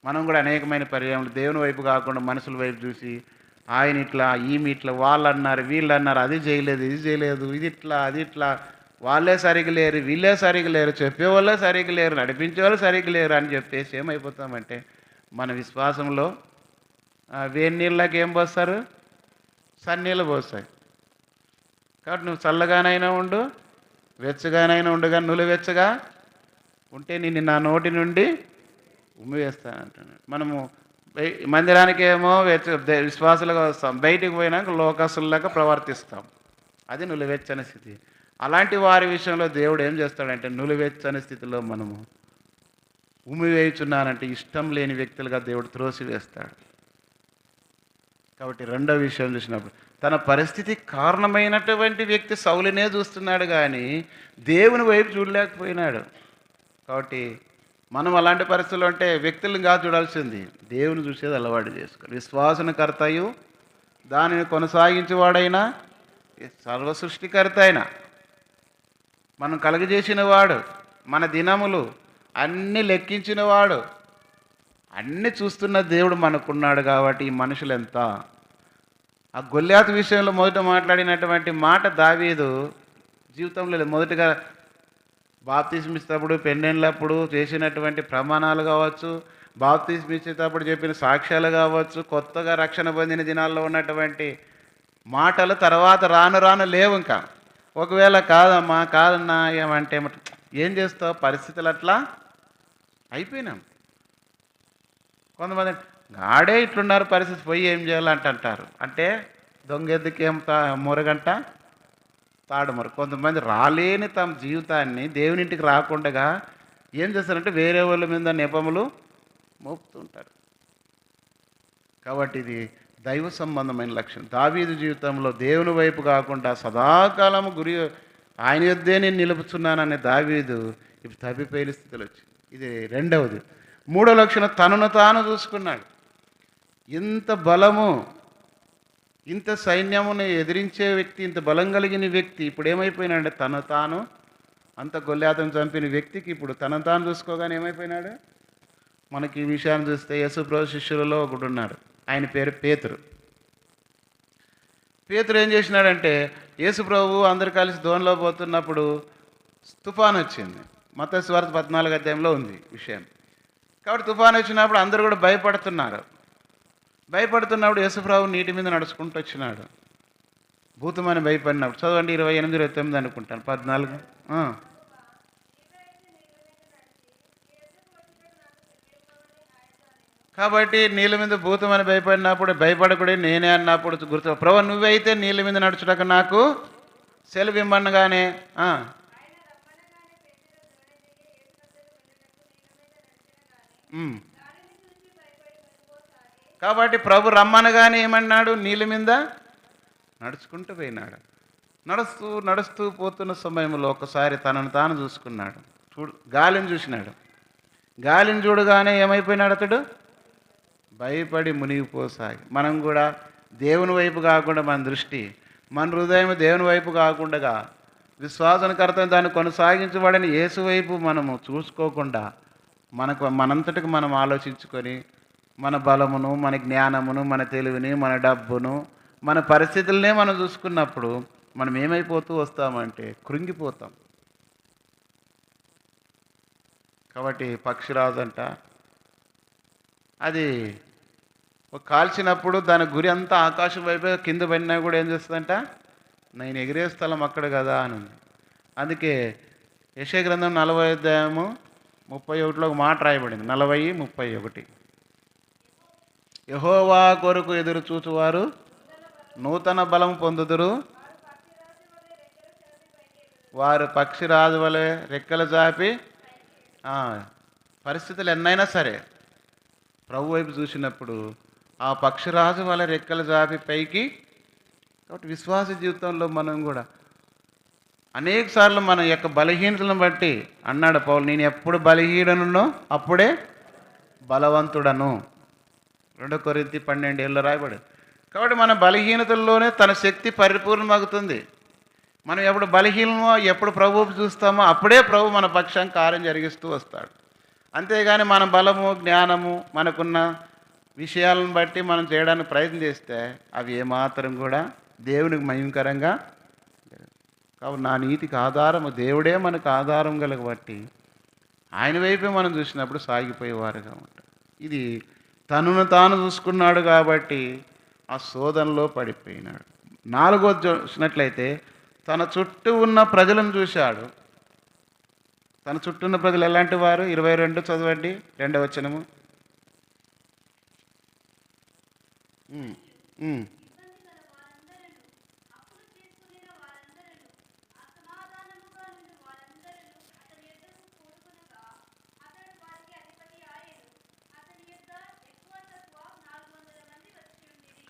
మనం కూడా అనేకమైన పర్యాయములు దేవుని వైపు కాకుండా మనుషుల వైపు చూసి ఆయన ఇట్లా, ఈమె ఇట్లా, వాళ్ళు అన్నారు, వీళ్ళు అన్నారు, అది చేయలేదు, ఇది చేయలేదు, ఇది ఇట్లా, అది ఇట్లా, వాళ్ళే సరిగ్గా లేరు, వీళ్ళే సరిగ్గా లేరు, చెప్పేవాళ్ళే సరిగ్గా లేరు, నడిపించే వాళ్ళు సరిగ్గా లేరు అని చెప్పేసి ఏమైపోతామంటే మన విశ్వాసంలో వేడి నీళ్ళకి ఏం పోస్తారు? సన్నీళ్ళు పోస్తాయి. కాబట్టి నువ్వు చల్లగానైనా ఉండు, వెచ్చగానైనా ఉండు, కానీ నువ్వు వెచ్చగా ఉంటే నేను నా నోటి నుండి ఉమ్మి వేస్తానంటున్నాడు. మనము మందిరానికి ఏమో విశ్వాసులుగా వస్తాం, బయటికి పోయినాక లోకస్తుల్లాగా ప్రవర్తిస్తాం. అది నులివెచ్చని స్థితి. అలాంటి వారి విషయంలో దేవుడు ఏం చేస్తాడంటే నులివెచ్చని స్థితిలో మనము ఉమ్మి వేయుచున్నానంటే ఇష్టం లేని వ్యక్తులుగా దేవుడు త్రోసివేస్తాడు. కాబట్టి రెండో విషయం చూసినప్పుడు తన పరిస్థితి కారణమైనటువంటి వ్యక్తి సౌలునే చూస్తున్నాడు, కానీ దేవుని వైపు చూడలేకపోయినాడు. కాబట్టి మనం అలాంటి పరిస్థితులు అంటే వ్యక్తులను కాదు చూడాల్సింది, దేవుని చూసేది అలవాటు చేసుకోవాలి. విశ్వాసన కర్తయు దానిని కొనసాగించేవాడైనా సర్వ సృష్టికర్త అయినా మనం కలుగజేసిన వాడు, మన దినములు అన్నీ లెక్కించిన వాడు, అన్నీ చూస్తున్న దేవుడు మనకున్నాడు. కాబట్టి ఈ మనుషులు ఎంత ఆ గొల్యాతు విషయంలో మొదట మాట్లాడినటువంటి మాట దావీదు జీవితంలో మొదటగా బాప్తిస్మ ఇచ్చేటప్పుడు, పెండెళ్ళప్పుడు చేసినటువంటి ప్రమాణాలు కావచ్చు, బాప్తిస్మ ఇచ్చేటప్పుడు చెప్పిన సాక్ష్యాలు కావచ్చు, కొత్తగా రక్షణ పొందిన దినాల్లో ఉన్నటువంటి మాటలు తర్వాత రాను రాను లేవు. ఇంకా ఒకవేళ కాదమ్మా కాదన్నా ఏమంటే ఏం చేస్తావు, పరిస్థితులు అట్లా అయిపోయినాం. కొంతమంది ఆడే ఇట్లున్నారు పరిస్థితి, పోయి ఏం చేయాలంట అంటారు. అంటే దొంగెద్దుకి ఏం మొరగంట తాడుమరు. కొంతమంది రాలేని తమ జీవితాన్ని దేవునింటికి రాకుండా ఏం చేస్తారంటే వేరే వాళ్ళ మీద నెపములు మోపుతుంటారు. కాబట్టి ఇది దైవ సంబంధమైన లక్షణం. దావీదు జీవితంలో దేవుని వైపు కాకుండా సదాకాలము గురి ఆయన యొద్దే నేను నిలుపుచున్నాననే దావీదు ఇప్పుడు తప్పిపోయిన స్థితిలో వచ్చింది. ఇది రెండవది. మూడో లక్షణం తనను తాను చూసుకున్నాడు. ఇంత బలము, ఇంత సైన్యమును ఎదిరించే వ్యక్తి, ఇంత బలం కలిగిన వ్యక్తి ఇప్పుడు ఏమైపోయినాడు? తను తాను అంత గొల్లాతను చంపిన వ్యక్తికి ఇప్పుడు తనను తాను చూసుకోగానే ఏమైపోయినాడు? మనకి ఈ విషయాన్ని చూస్తే యేసుప్రభు శిష్యులలో ఒకడు ఉన్నాడు, ఆయన పేరు పేతురు. పేతురు ఏం చేసినాడంటే, యేసుప్రభు అందరు కలిసి దోణిలో పోతున్నప్పుడు తుఫాను వచ్చింది. మత్తయి సువార్త 14వ అధ్యాయంలో ఉంది విషయం. కాబట్టి తుఫాను వచ్చినప్పుడు అందరూ కూడా భయపడుతున్నారు. భయపడుతున్నప్పుడు యేసుప్రభు నీటి మీద నడుచుకుంటూ వచ్చినాడు. భూతమని భయపడినప్పుడు చదవండి, 28, 29 అనుకుంటాను, 14. కాబట్టి నీళ్ళ మీద భూతమని భయపడినప్పుడు భయపడకూడే నేనే అన్నప్పుడు గుర్తు, ప్రభు నువ్వైతే నీళ్ళ మీద నడుచుటకు నాకు సెలవు ఇమ్మనగానే కాబట్టి ప్రభు రమ్మనగానే ఏమన్నాడు? నీళ్ళ మీద నడుచుకుంటూ పోయినాడు. నడుస్తూ నడుస్తూ పోతున్న సమయంలో ఒకసారి తనను తాను చూసుకున్నాడు. గాలిని చూసినాడు. గాలిని చూడగానే ఏమైపోయినాడు? అతడు భయపడి మునిగిపోసాగి. మనం కూడా దేవుని వైపు కాకుండా మన దృష్టి, మన హృదయం దేవుని వైపు కాకుండా విశ్వాసనకర్త దాన్ని కొనసాగించబడని యేసు వైపు మనము చూసుకోకుండా మనంతటికి మనం ఆలోచించుకొని మన బలమును, మన జ్ఞానమును, మన తెలివిని, మన డబ్బును, మన పరిస్థితులనే మనం చూసుకున్నప్పుడు మనం ఏమైపోతూ వస్తామంటే కృంగిపోతాం. కాబట్టి పక్షిరాజు అంట, అది కాల్చినప్పుడు దాని గురి అంతా ఆకాశం వైపు కింద పడినా కూడా ఏం చేస్తుందంట? నేను ఎగిరే స్థలం అక్కడ కదా అని ఉంది. అందుకే యెషయా గ్రంథం 40వ అధ్యాయము 31లో ఒక మాట రాయబడింది, 40:31. యెహోవా కొరకు ఎదురు చూచువారు నూతన బలం పొందుదురు, వారు పక్షిరాజు వలె రెక్కలు చాపి. పరిస్థితులు ఎన్నైనా సరే ప్రభు వైపు చూసినప్పుడు ఆ పక్షిరాజు వలె రెక్కలు చాపి పైకి. కాబట్టి విశ్వాస జీవితంలో మనం కూడా అనేక సార్లు మన యొక్క బలహీనతలను బట్టి అన్నాడు పౌలు, నేను ఎప్పుడు బలహీనను అప్పుడే బలవంతుడను. 2 కొరింథీ 12 రాయబడి. కాబట్టి మన బలహీనతల్లోనే తన శక్తి పరిపూర్ణమవుతుంది. మనం ఎప్పుడు బలహీనమో, ఎప్పుడు ప్రభువు చూస్తామో అప్పుడే ప్రభు మన పక్షం కార్యం జరిగిస్తూ వస్తాడు. అంతేగాని మన బలము, జ్ఞానము, మనకున్న విషయాలను బట్టి మనం చేయడానికి ప్రయత్నం చేస్తే అవి ఏమాత్రం కూడా దేవునికి మహిమకరంగా. కాబట్టి నా నీతికి ఆధారము దేవుడే మనకు ఆధారం కలగబట్టి ఆయన వైపే మనం చూసినప్పుడు సాగిపోయేవారుగా ఉంటారు. ఇది తనను తాను చూసుకున్నాడు కాబట్టి ఆ శోధనలో పడిపోయినాడు. 4వది చూసినట్లయితే తన చుట్టూ ఉన్న ప్రజలను చూశాడు. తన చుట్టూ ఉన్న ప్రజలు ఎలాంటి వారు? 22 చదవండి, 2వ వచనము.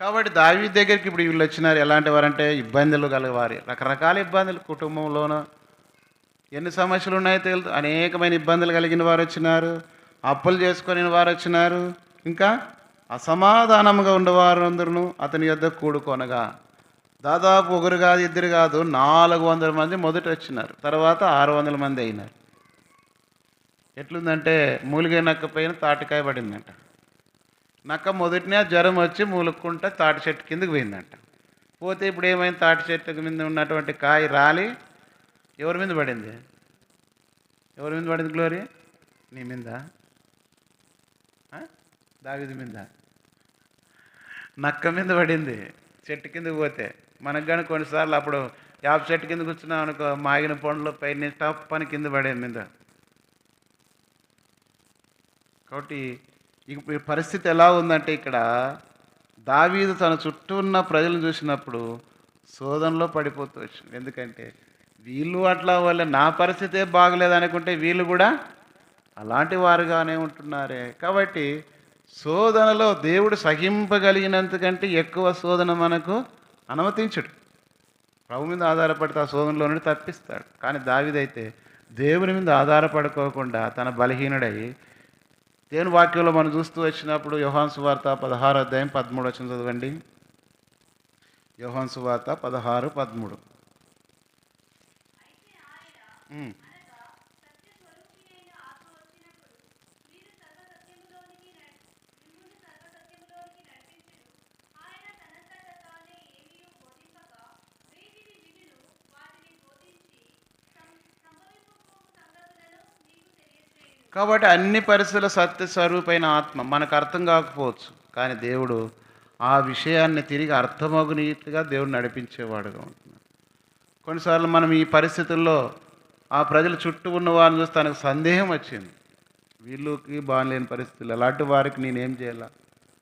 కాబట్టి దావీదు దగ్గరికి ఇప్పుడు వీళ్ళు వచ్చినారు. ఎలాంటి వారంటే ఇబ్బందులు గలవారి, రకరకాల ఇబ్బందులు, కుటుంబంలోనూ ఎన్ని సమస్యలు ఉన్నాయో తెలుసు. అనేకమైన ఇబ్బందులు కలిగిన వారు వచ్చినారు, అప్పులు చేసుకొని వారు వచ్చినారు, ఇంకా అసమాధానంగా ఉండేవారు అందరూ అతని యొద్ద కూడుకొనగా. దాదాపు 1 కాదు 2 కాదు 400 మంది మొదట వచ్చినారు, తర్వాత 600 మంది అయినారు. ఎట్లుందంటే మూలిగే నక్క పైన తాటికాయ పడిందంట. నక్క మొదటినే జ్వరం వచ్చి మూలుక్కుంటే తాటి చెట్టు కిందకి పోయిందంట. పోతే ఇప్పుడు ఏమైంది? తాటి చెట్టు మీద ఉన్నటువంటి కాయ రాలి ఎవరి మీద పడింది? ఎవరి మీద పడింది? గ్లోరీ నీ మీద, దావీదు మీద, నక్క మీద పడింది. చెట్టు కిందకి పోతే మనకు కానీ కొన్నిసార్లు అప్పుడు యాప చెట్టు కింద కూర్చున్నాం అనుకో, మాగిన పండ్లు పైన టప్ అని కింద పడే మీద. కాబట్టి ఇప్పుడు పరిస్థితి ఎలా ఉందంటే ఇక్కడ దావీదు తన చుట్టూ ఉన్న ప్రజలను చూసినప్పుడు శోధనలో పడిపోతూ వచ్చింది. ఎందుకంటే వీళ్ళు అట్లా వాళ్ళ నా పరిస్థితే బాగలేదు అనుకుంటే వీళ్ళు కూడా అలాంటి వారుగానే ఉంటున్నారే. కాబట్టి శోధనలో దేవుడు సహింపగలిగినంతకంటే ఎక్కువ శోధన మనకు అనుమతించడు. ప్రభు మీద ఆధారపడితే ఆ శోధనలో నుండి తప్పిస్తాడు. కానీ దావీదైతే దేవుని మీద ఆధారపడుకోకుండా తన బలహీనుడై దేవుని వాక్యంలో మనం చూస్తూ వచ్చినప్పుడు యోహాను సువార్త 16 అధ్యాయం 13 వచనం చదవండి. యోహాను సువార్త 16, 13. కాబట్టి అన్ని పరిస్థితుల సత్య స్వరూపైన ఆత్మ మనకు అర్థం కాకపోవచ్చు, కానీ దేవుడు ఆ విషయాన్ని తిరిగి అర్థమగునీతిగా దేవుడు నడిపించేవాడుగా ఉంటున్నాడు. కొన్నిసార్లు మనం ఈ పరిస్థితుల్లో ఆ ప్రజలు చుట్టూ ఉన్న వారిని చూస్తే తనకు సందేహం వచ్చింది, వీళ్ళకి బాగలేని పరిస్థితులు, అలాంటి వారికి నేనేం చేయాలా,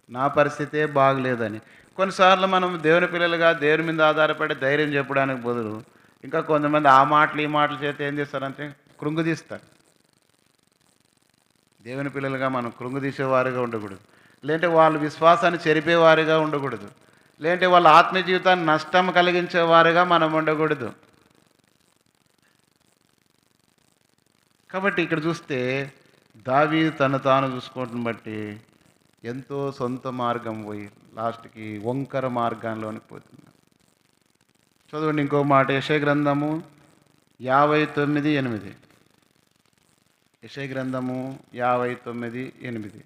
నా పరిస్థితే బాగలేదని. కొన్నిసార్లు మనం దేవుని పిల్లలుగా దేవుని మీద ఆధారపడి ధైర్యం చెప్పడానికి బదులు ఇంకా కొంతమంది ఆ మాటలు ఈ మాటలు చేస్తే ఏం చేస్తారంటే కృంగుదీస్తారు. దేవుని పిల్లలుగా మనం కృంగుదీసేవారుగా ఉండకూడదు, లేదంటే వాళ్ళ విశ్వాసాన్ని చెరిపేవారుగా ఉండకూడదు, లేదంటే వాళ్ళ ఆత్మీయ జీవితాన్ని నష్టం కలిగించేవారుగా మనం ఉండకూడదు. కాబట్టి ఇక్కడ చూస్తే దావీదు తను తాను చూసుకోవటం బట్టి ఎంతో సొంత మార్గం పోయి లాస్ట్కి వంకర మార్గంలోనికి పోతుంది. చదవండి ఇంకో మాట, యెషయా గ్రంథము 59:8. యెషయా గ్రంథము 59:8.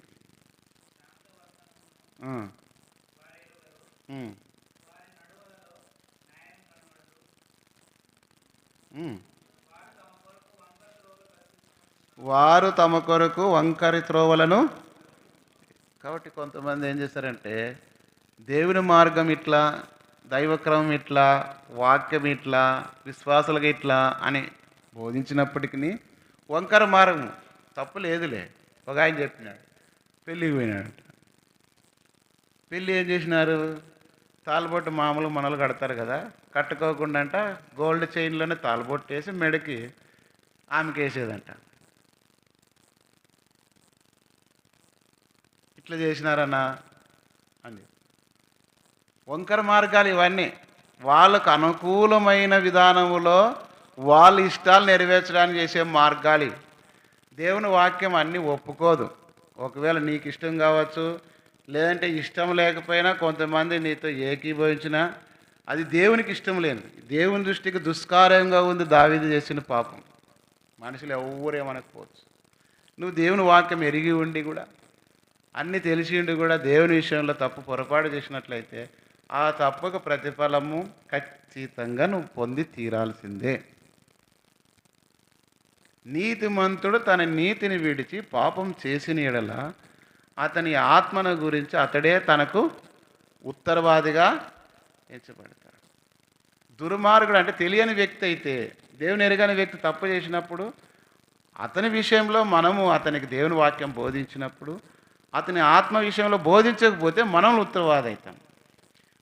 వారు తమ కొరకు వంకరి త్రోవలను. కాబట్టి కొంతమంది ఏం చేస్తారంటే దేవుని మార్గం ఇట్లా, దైవక్రమం ఇట్లా, వాక్యం ఇట్లా, విశ్వాసాలుగా ఇట్లా అని బోధించినప్పటికీ వంకర మార్గం తప్పు లేదులే. ఒక ఆయన చెప్పినాడు, పెళ్ళికి పోయినాడు. పెళ్ళి ఏం చేసినారు, తాళబొట్టు మామూలు మనలు కడతారు కదా, కట్టుకోకుండా అంట గోల్డ్ చైన్లోనే తాళబొట్టు వేసి మెడకి ఆమెకి వేసేదంట. ఇట్లా చేసినారన్నా అని. వంకర మార్గాలు ఇవన్నీ వాళ్ళకు అనుకూలమైన విధానంలో వాళ్ళ ఇష్టాలు నెరవేర్చడానికి చేసే మార్గాలు. దేవుని వాక్యం అన్నీ ఒప్పుకోదు. ఒకవేళ నీకు ఇష్టం కావచ్చు, లేదంటే ఇష్టం లేకపోయినా కొంతమంది నీతో ఏకీభవించినా అది దేవునికి ఇష్టం లేనిది, దేవుని దృష్టికి దుష్కార్యంగా ఉంది దావీదు చేసిన పాపం. మనుషులు ఎవరేమనకపోవచ్చు. నువ్వు దేవుని వాక్యం ఎరిగి ఉండి కూడా, అన్నీ తెలిసి ఉండి కూడా దేవుని విషయంలో తప్పు పొరపాటు చేసినట్లయితే ఆ తప్పుకు ప్రతిఫలము ఖచ్చితంగా నువ్వు పొంది తీరాల్సిందే. నీతిమంతుడు తన నీతిని విడిచి పాపం చేసిన యెడల అతని ఆత్మను గురించి అతడే తనకు ఉత్తరవాదిగా ఎంచబడతాడు. దుర్మార్గుడు అంటే తెలియని వ్యక్తి అయితే, దేవుని ఎరగని వ్యక్తి తప్పు చేసినప్పుడు అతని విషయంలో మనము అతనికి దేవుని వాక్యం బోధించినప్పుడు అతని ఆత్మ విషయంలో బోధించకపోతే మనం ఉత్తరవాది అవుతాం.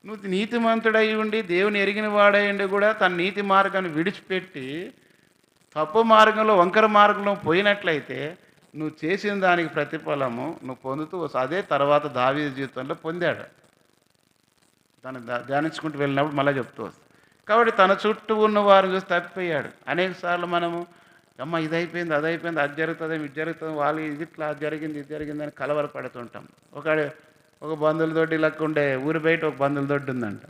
నువ్వు నీతిమంతుడై ఉండి దేవుని ఎరిగిన వాడై ఉండి కూడా తన నీతి మార్గాన్ని విడిచిపెట్టి తప్పు మార్గంలో వంకర మార్గంలో పోయినట్లయితే నువ్వు చేసిన దానికి ప్రతిఫలము నువ్వు పొందుతూ అదే తర్వాత దావీదు జీవితంలో పొందాడు. తను ధ్యానించుకుంటూ వెళ్ళినప్పుడు మళ్ళీ చెప్తూ వస్తాడు. కాబట్టి తన చుట్టూ ఉన్న వారిని చూసి తప్పిపోయాడు. అనేక సార్లు మనము అమ్మ ఇది అయిపోయింది, అది అయిపోయింది, అది జరుగుతుంది, ఇది జరుగుతుంది, వాళ్ళు ఇది ఇట్లా అది జరిగింది, ఇది జరిగింది అని కలవరపడుతుంటాం. ఒక బంధువుల దొడ్డి లెక్క ఉండే ఊరి బయట ఒక బంధువుల దొడ్డి ఉందంట.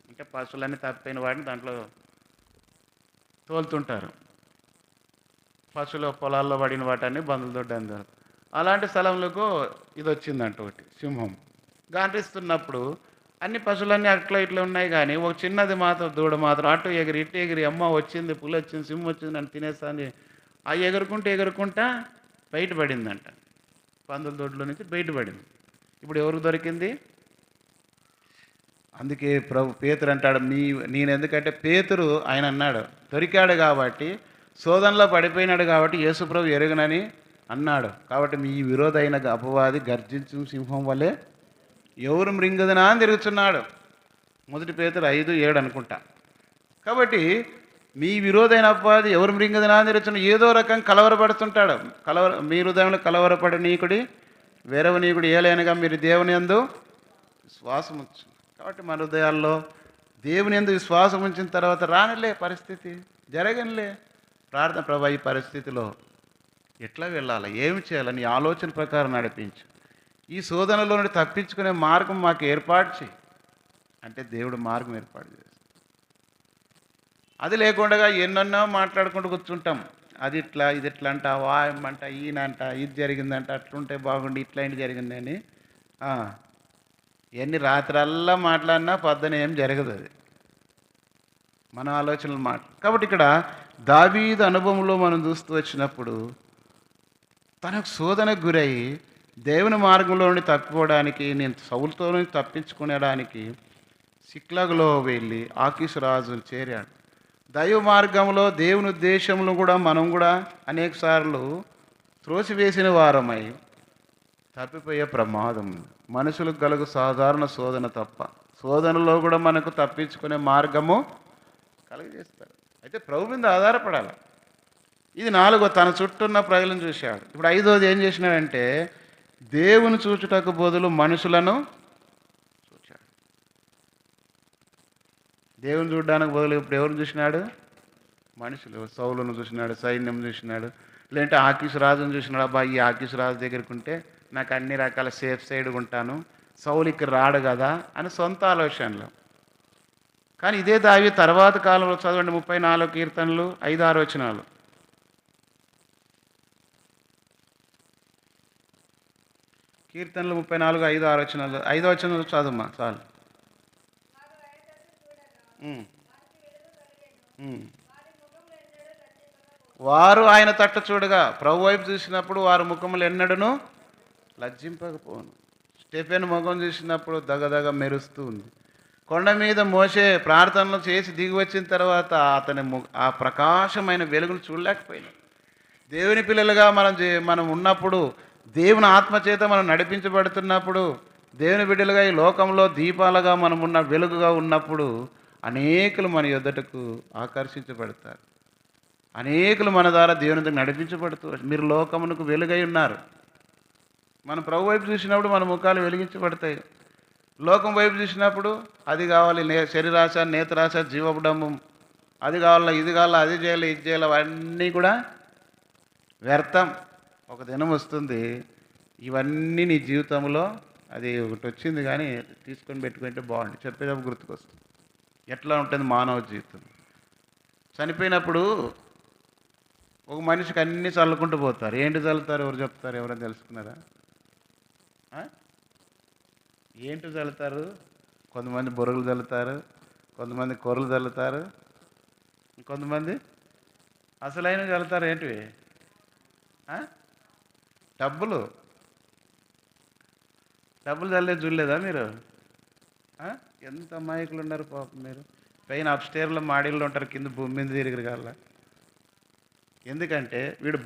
అంటే పశువులన్నీ తప్పిపోయిన వాటిని దాంట్లో తోలుతుంటారు. పశువుల పొలాల్లో పడిన వాటన్ని బంధువుల దొడ్డి అందరు. అలాంటి స్థలంలో ఇది వచ్చిందంట, ఒకటి సింహం గాంటిస్తున్నప్పుడు అన్ని పశువులన్నీ అట్లా ఇట్లా ఉన్నాయి, కానీ ఒక చిన్నది మాత్రం దూడ మాత్రం అటు ఎగిరి ఇటు ఎగిరి అమ్మ వచ్చింది, పులి వచ్చింది, సింహం వచ్చింది, నన్ను తినేస్తాను ఆ ఎగురుకుంటా బయటపడిందంట. పందుల దొడ్లో నుంచి బయటపడింది. ఇప్పుడు ఎవరు దొరికింది? అందుకే పేతురు అంటాడు, నేను ఎందుకంటే పేతురు ఆయన అన్నాడు దొరికాడు కాబట్టి, శోధనలో పడిపోయినాడు కాబట్టి యేసుప్రభు ఎరుగనని అన్నాడు. కాబట్టి మీ విరోధైన అపవాది గర్జించు సింహం వల్లే ఎవరు మృంగదనా అని తిరుగుతున్నాడు. 1 పేతురు 5:7 అనుకుంటా. కాబట్టి మీ విరోధైన అపవాది ఎవరు మృంగదనా అని తిరుగుతున్నాడు, ఏదో రకం కలవరపడుతుంటాడు. మీ హృదయంలో కలవరపడి నీకుడి వేరవ నీకుడు ఏలైనగా మీరు దేవుని యందు విశ్వాసం ఉంచు. కాబట్టి మన హృదయాల్లో దేవుని యందు విశ్వాసం ఉంచిన తర్వాత రానిలే పరిస్థితి, జరగనిలే, ప్రార్థన, ప్రభా ఈ పరిస్థితిలో ఎట్లా వెళ్ళాలి, ఏమి చేయాలి, నీ ఆలోచన ప్రకారం నడిపించు, ఈ శోధనలో నుండి తప్పించుకునే మార్గం మాకు ఏర్పాటు చేయి అంటే దేవుడు మార్గం ఏర్పాటు చేస్తాడు. అది లేకుండా ఎన్నెన్నో మాట్లాడుకుంటూ కూర్చుంటాం. అది ఇట్లా, ఇది ఇట్లా అంట, వాయమంట, ఈయనంట, ఇది జరిగిందంట, అట్లుంటే బాగుండి ఇట్లాంటి జరిగిందని ఎన్ని రాత్రల్లా మాట్లాడినా పొద్దున ఏం జరగదు. అది మన ఆలోచనలు మాట. కాబట్టి ఇక్కడ దావీదు అనుభవంలో మనం చూస్తూ వచ్చినప్పుడు తనకు శోధనకు గురై దేవుని మార్గంలో నుండి తప్పిపోవడానికి, నేను సౌలుతో నుంచి తప్పించుకునేడానికి సిక్లగులో వెళ్ళి ఆకీషు రాజును చేరాడు. దైవ మార్గంలో దేవుని ఉద్దేశంలో కూడా మనం కూడా అనేక సార్లు త్రోసివేసిన వారమై తప్పిపోయే ప్రమాదం మనుషులకు కలుగు సాధారణ శోధన తప్ప. శోధనలో కూడా మనకు తప్పించుకునే మార్గము కలిగజేస్తారు. అయితే ప్రభు మీద ఆధారపడాలి. ఇది 4 తన చుట్టూన్న ప్రజలను చూశాడు. ఇప్పుడు 5వది ఏం చేసినాడంటే దేవుని చూచుటకు బదులు మనుషులను చూశాడు. దేవుని చూడడానికి బదులు ఇప్పుడు ఎవరిని చూసినాడు? మనుషులు. సౌలును చూసినాడు, సైన్యం చూసినాడు, లేదంటే ఆకీషు రాజును చూసినాడు. అబ్బా ఈ ఆకీషు రాజు దగ్గరికి ఉంటే నాకు అన్ని రకాల సేఫ్ సైడ్గా ఉంటాను, సౌలుకి రాడు కదా అని సొంత ఆలోచనలు. కానీ ఇదే దావీదు తర్వాత కాలంలో చదవండి 34 కీర్తనలు 5-6 వచనాలు. కీర్తనలు 34, 5-6 వచనాలు. 5వ వచనం చదువుమా చాలు. వారు ఆయన తట్టు చూడగా, ప్రభు వైపు చూసినప్పుడు వారి ముఖములు ఎన్నడను లజ్జింపకపోను. స్టెఫెన్ ముఖం చూసినప్పుడు దగదగ మెరుస్తూ ఉంది. కొండ మీద మోసే ప్రార్థనలు చేసి దిగి వచ్చిన తర్వాత అతని ఆ ప్రకాశమైన వెలుగును చూడలేకపోయినాడు. దేవుని పిల్లలుగా మనం ఉన్నప్పుడు, దేవుని ఆత్మచేత మనం నడిపించబడుతున్నప్పుడు, దేవుని బిడ్డలుగా ఈ లోకంలో దీపాలుగా మనం ఉన్న వెలుగుగా ఉన్నప్పుడు అనేకులు మన యొద్దటకు ఆకర్షించబడతారు. అనేకులు మన ద్వారా దేవుని నడిపించబడుతూ, మీరు లోకమునకు వెలుగై ఉన్నారు. మనం ప్రభు వైపు చూసినప్పుడు మన ముఖాలు వెలిగించబడతాయి. లోకం వైపు చూసినప్పుడు అది కావాలి, శరీరాశ, నేత్రాశ, జీవబుడంబం, అది కావాలా, ఇది కావాలా, అది చేయాలి, ఇది చేయాలి, అవన్నీ కూడా వ్యర్థం. ఒక దినం వస్తుంది ఇవన్నీ నీ జీవితంలో అది ఒకటి వచ్చింది కానీ తీసుకొని పెట్టుకుంటే బాగుంటుంది. చెప్పేటప్పుడు గుర్తుకొస్తుంది. ఎట్లా ఉంటుంది మానవ జీవితం. చనిపోయినప్పుడు ఒక మనిషికి అన్నీ చల్లుకుంటూ పోతారు. ఏంటి చల్లుతారు? ఎవరు చెప్తారు? ఎవరైనా తెలుసుకున్నారా? ఏంటి చల్లుతారు? కొంతమంది బొరుగులు చల్లుతారు, కొంతమంది కూరలు చల్లుతారు, కొంతమంది అసలైనవి చల్లుతారు. ఏంటివి? డబ్బులు చల్లే చూడలేదా మీరు? ఎంత అమాయకులు ఉన్నారు పాపం. మీరు పైన అప్స్టేర్లో మాడీల్లో ఉంటారు, కింద భూమి మీద తిరిగిరు కాళ్ళ. ఎందుకంటే వీడు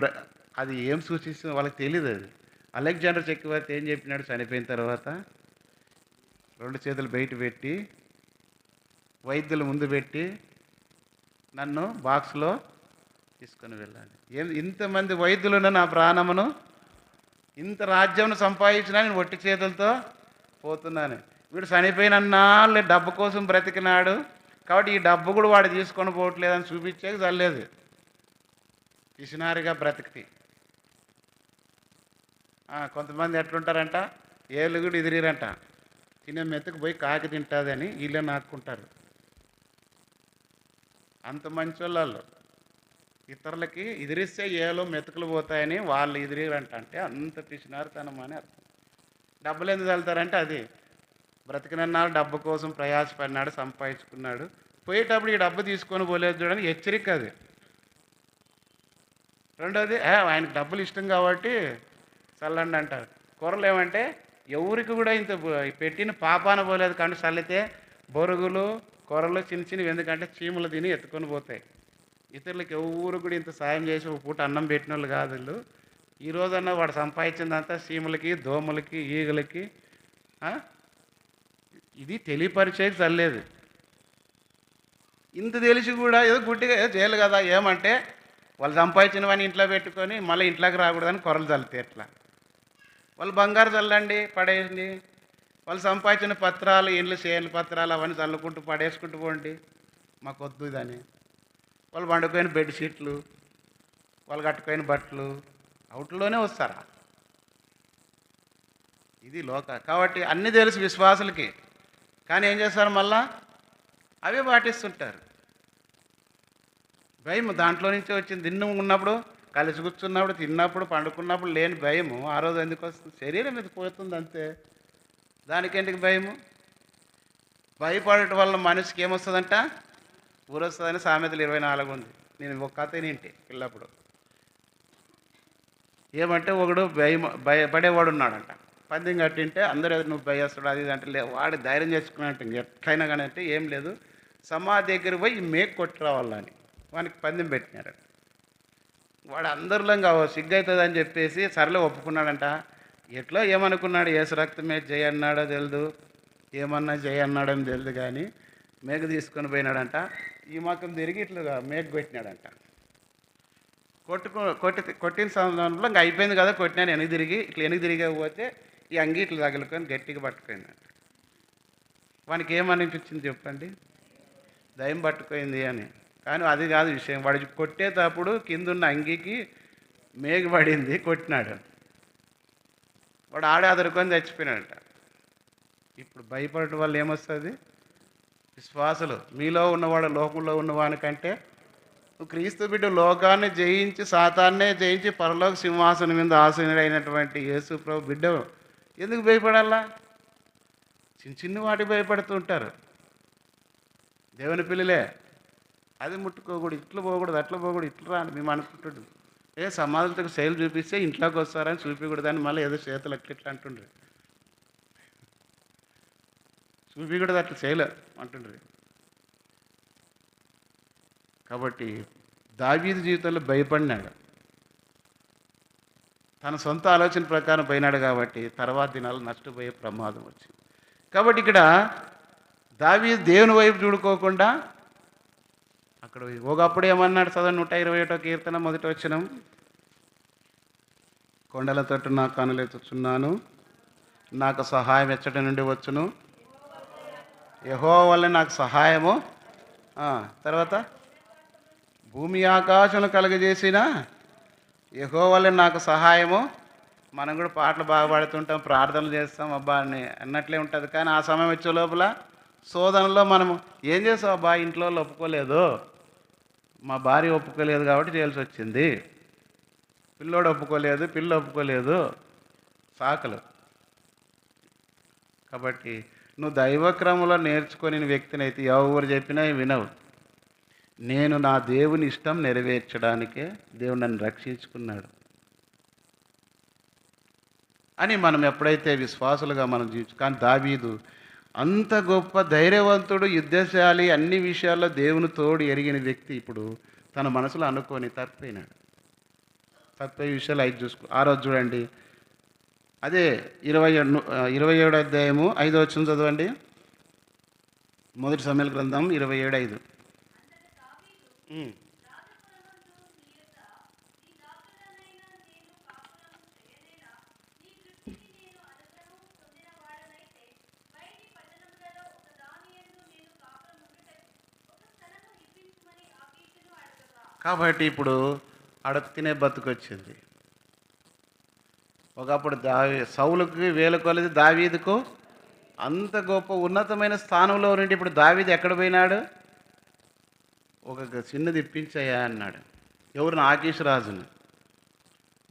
అది ఏం సూచిస్తుందో వాళ్ళకి తెలియదు. అది అలెగ్జాండర్ చక్రవర్తి ఏం చెప్పినాడు? చనిపోయిన తర్వాత 2 చేతులు బయట పెట్టి వైద్యుల ముందు పెట్టి నన్ను బాక్స్లో తీసుకొని వెళ్ళాలి. ఇంతమంది వైద్యులను నా ప్రాణమును, ఇంత రాజ్యం సంపాదించినా నేను ఒట్టి చేతులతో పోతున్నాను. వీడు చనిపోయినన్నాళ్ళు డబ్బు కోసం బ్రతికినాడు కాబట్టి ఈ డబ్బు కూడా వాడు తీసుకొని పోవట్లేదని చూపించేది చల్లేదు. పిసినారిగా బ్రతికి కొంతమంది ఎట్లుంటారంట, ఏళ్ళు కూడా ఎదిరిరంట, తినే మెతుకు పోయి కాకి తింటుందని వీళ్ళే నాక్కుంటారు. అంత మంచి వాళ్ళు. ఇతరులకి ఎదిరిస్తే ఏలో మెతుకులు పోతాయని వాళ్ళు ఎదిరిరంట. అంటే అంత పిసినారుతనం అని అర్థం. డబ్బులు ఎందుకు చల్లుతారంటే అది బ్రతికినన్నాడు, డబ్బు కోసం ప్రయాసపడినాడు, సంపాదించుకున్నాడు, పోయేటప్పుడు ఈ డబ్బు తీసుకొని పోలేదు చూడని హెచ్చరిక అది. రెండోది ఆయనకు డబ్బులు ఇష్టం కాబట్టి చల్లండి అంటారు. కూరలు ఏమంటే ఎవరికి కూడా ఇంత పెట్టిన పాపాన పోలేదు కానీ చల్లితే బొరుగులు కూరలు చిన్న చిన్నవి, ఎందుకంటే చీమలు తిని ఎత్తుకొని పోతాయి. ఇతరులకు ఎవరు కూడా ఇంత సాయం చేసి ఒక పూట అన్నం పెట్టిన వాళ్ళు కాదు వీళ్ళు. ఈరోజన్నా వాడు సంపాదించిందంతా చీమలకి, దోమలకి, ఈగలకి. ఇది తెలియపరిచేది చల్లేదు. ఇంత తెలిసి కూడా ఏదో గుడ్డిగా ఏదో చేయాలి కదా, ఏమంటే వాళ్ళు సంపాదించినవని ఇంట్లో పెట్టుకొని మళ్ళీ ఇంట్లోకి రాకూడదని కొరలు చల్లితే ఎట్లా? వాళ్ళు బంగారు చల్లండి, పడేయండి. వాళ్ళు సంపాదించిన పత్రాలు, ఇండ్లు చేయాలి పత్రాలు అవన్నీ చల్లుకుంటూ పడేసుకుంటూ పోండి, మాకు వద్దు ఇదని. వాళ్ళు వండుకొని బెడ్షీట్లు వాళ్ళు కట్టుకోని బట్టలు అవుట్లోనే వస్తారా? ఇది కాబట్టి అన్నీ తెలుసు విశ్వాసులకి, కానీ ఏం చేస్తారు మళ్ళా? అవే పాటిస్తుంటారు. భయం దాంట్లో నుంచే వచ్చింది. దిన్ను ఉన్నప్పుడు, కలిసి కూర్చున్నప్పుడు, తిన్నప్పుడు, పండుకున్నప్పుడు లేని భయము ఆ రోజు ఎందుకు వస్తుంది? శరీరం మీద పోతుంది అంతే. దానికి ఎందుకు భయము? భయపడటం వల్ల మనిషికి ఏమొస్తుందంట? ఊరొస్తుందని సామెతలు 24 ఉంది. నేను ఒక కథ వింటే పిల్లప్పుడు. ఏమంటే ఒకడు భయపడేవాడు ఉన్నాడంట. పందెం కట్టింటే అందరూ నువ్వు భయస్తుడు అది ఇది అంటే వాడు ధైర్యం చేసుకున్నట్టు ఎట్లయినా కానీ అంటే ఏం లేదు, సమాధి దగ్గర పోయి ఈ మేకు కొట్టి రావాలని వానికి పందెం పెట్టినారు. వాడు అందరిలో సిగ్గు అవుతుంది అని చెప్పేసి సర్లే ఒప్పుకున్నాడంట. ఎట్లో ఏమనుకున్నాడు, ఏసు రక్తమే జయ అన్నాడో తెలియదు, ఏమన్నా జయ అన్నాడని తెలియదు, కానీ మేకు తీసుకొని పోయినాడంట. ఈ మకం తిరిగి ఇట్లా మేకు కొట్టినాడంట. కొట్టిన సందర్భంలో ఇంకా అయిపోయింది కదా, కొట్టినాను వెనక్కి తిరిగిపోతే ఈ అంగి ఇట్లా తగులుకొని గట్టిగా పట్టుకుందంట. వానికి ఏమనిపించింది చెప్పండి? దయ్యం పట్టుకుంది అని. కానీ అది కాదు విషయం. వాడు కొట్టేటప్పుడు కిందున్న అంగికి మేఘ పడింది, కొట్టినాడు. వాడు ఆడే అదరుకొని చచ్చిపోయినాడంట. ఇప్పుడు భయపడటం వల్ల ఏమొస్తుంది? విశ్వాసులు మీలో ఉన్నవాడు లోకంలో ఉన్నవానికంటే నువ్వు క్రీస్తు బిడ్డ లోకాన్ని జయించి సాతాన్నే జయించి పరలోక సింహాసనం మీద ఆసీనుడైనటువంటి యేసు ప్రభు బిడ్డ ఎందుకు భయపడాలా? చిన్న వాటికి భయపడుతూ ఉంటారు. దేవుని పిల్లలే అది ముట్టుకోకూడదు, ఇట్లా పోకూడదు, అట్లా పోకూడదు, ఇట్లా రాని మేము అనుకుంటుండ్రు. సమాధులతో శైలు చూపిస్తే ఇంట్లోకి వస్తారని చూపించకూడదని మళ్ళీ ఏదో చేతులు ఇట్లా అంటుండ్రు. చూపించకూడదు అట్లా శైలు అంటుండ్రు. కాబట్టి దావీదు జీవితంలో భయపడినాడు. తన సొంత ఆలోచన ప్రకారం పోయినాడు కాబట్టి తర్వాత దినాలు నష్టపోయే ప్రమాదం వచ్చింది. కాబట్టి ఇక్కడ దావీదు దేవుని వైపు చూడుకోకుండా అక్కడ ఒకప్పుడు ఏమన్నాడు చదవండి, 121వ కీర్తన 1వ వచనం. కొండల తట్టు నా కనులెత్తుచున్నాను, నాకు సహాయం ఎచ్చట నుండి వచ్చును, యెహోవా వల్ల నాకు సహాయము. తర్వాత భూమి ఆకాశం కలుగజేసిన యెహోవా వల్ల నాకు సహాయము. మనం కూడా పాటలు బాగా పాడుతుంటాం, ప్రార్థనలు చేస్తాం, అబ్బా అని అన్నట్లే ఉంటుంది. కానీ ఆ సమయం వచ్చే లోపల శోధనలో మనము ఏం చేస్తాం? అబ్బా ఇంట్లో ఒప్పుకోలేదు, మా భార్య ఒప్పుకోలేదు కాబట్టి చేయాల్సి వచ్చింది, పిల్లోడు ఒప్పుకోలేదు, పిల్ల ఒప్పుకోలేదు, సాకులు. కాబట్టి నువ్వు దైవక్రమంలో నేర్చుకొని వ్యక్తిని అయితే ఎవరు చెప్పినా వినవు. నేను నా దేవుని ఇష్టం నెరవేర్చడానికే దేవుడు నన్ను రక్షించుకున్నాడు అని మనం ఎప్పుడైతే విశ్వాసులుగా మనం కానీ దావీదు అంత గొప్ప ధైర్యవంతుడు, యుద్ధశాలి, అన్ని విషయాల్లో దేవుని తోడు ఎరిగిన వ్యక్తి ఇప్పుడు తన మనసులో అనుకొని తప్పిపోయినాడు. తప్పిపోయే విషయాలు 5 చూసుకో. ఆ రోజు చూడండి, అదే 27వ అధ్యాయము 5వ వచనం చదవండి. మొదటి సమూయేలు గ్రంథం 27:5. కాబట్టి ఇప్పుడు తినే బతుకొచ్చింది. ఒకప్పుడు సౌలుకి వేల కొలది, దావీదుకు అంత గొప్ప ఉన్నతమైన స్థానంలో నుండి ఇప్పుడు దావీదు ఎక్కడ పోయినాడు? ఒక చిన్నది ఇప్పించయ్యా అన్నాడు. ఎవరిని? ఆకీషు రాజుని.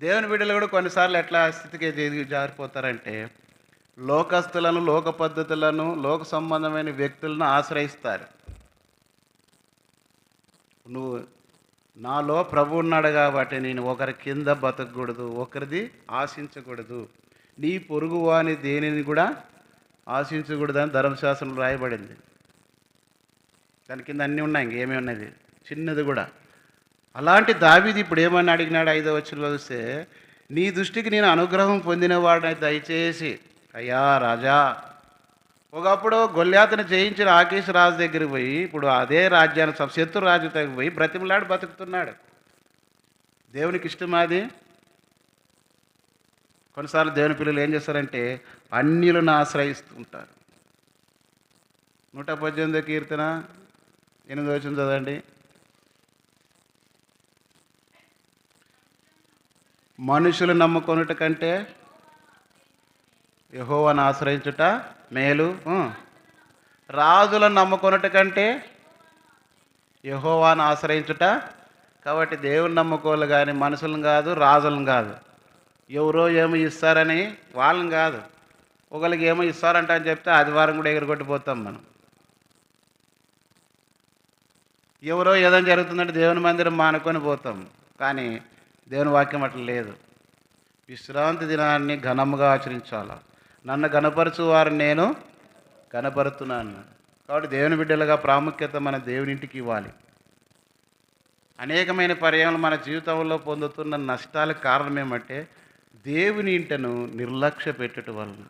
దేవుని బిడ్డలు కూడా కొన్నిసార్లు ఎట్లా స్థితికి జారిపోతారంటే లోకస్తులను, లోక పద్ధతులను, లోక సంబంధమైన వ్యక్తులను ఆశ్రయిస్తారు. నువ్వు నాలో ప్రభు ఉన్నాడు కాబట్టి నేను ఒకరి కింద బతకూడదు, ఒకరిది ఆశించకూడదు, నీ పొరుగువాని దేనిని కూడా ఆశించకూడదు అని ధర్మశాస్త్రంలో రాయబడింది. దాని కింద అన్నీ ఉన్నాయి, ఇంకేమీ ఉన్నది చిన్నది కూడా. అలాంటి దావీదు ఇప్పుడు ఏమని అడిగినాడు? 5వ వచనంలో చూస్తే, నీ దృష్టికి నేను అనుగ్రహం పొందినవాడిని దయచేసి అయ్యా రాజా. ఒకప్పుడు గొల్యాతను జయించిన ఆకీషు రాజు దగ్గరికి పోయి ఇప్పుడు అదే రాజ్యాన్ని శత్రు రాజు దగ్గరికి పోయి బ్రతిమలాడి బతుకుతున్నాడు. దేవునికి ఇష్టం అది. కొన్నిసార్లు దేవుని పిల్లలు ఏం చేస్తారంటే అన్యులను ఆశ్రయిస్తుంటారు. 118వ కీర్తన 8వ వచనం చదవండి. మనుషులు నమ్ముకొనుట కంటే యెహోవాను ఆశ్రయించుట మేలు. రాజులను నమ్ముకొనుట కంటే యెహోవాను ఆశ్రయించుట. కాబట్టి దేవుని నమ్ముకోవాలి కానీ మనుషులను కాదు, రాజులను కాదు. ఎవరో ఏమో ఇస్తారని వాళ్ళని కాదు. ఒకరికి ఏమో ఇస్తారంట అని చెప్తే ఆదివారం కూడా ఎగరగొట్టిపోతాం మనం. ఎవరో ఏదైనా జరుగుతుందంటే దేవుని మందిరం మానుకొని పోతాం. కానీ దేవుని వాక్యం అట్లా లేదు. విశ్రాంతి దినాన్ని ఘనముగా ఆచరించాలి. నన్ను గణపరచు వారిని నేను గణపరుతున్నాను. కాబట్టి దేవుని బిడ్డలుగా ప్రాముఖ్యత మన దేవునింటికి ఇవ్వాలి. అనేకమైన పర్యాలు మన జీవితంలో పొందుతున్న నష్టాలకు కారణం ఏమంటే దేవుని ఇంటను నిర్లక్ష్య పెట్టుట వలన.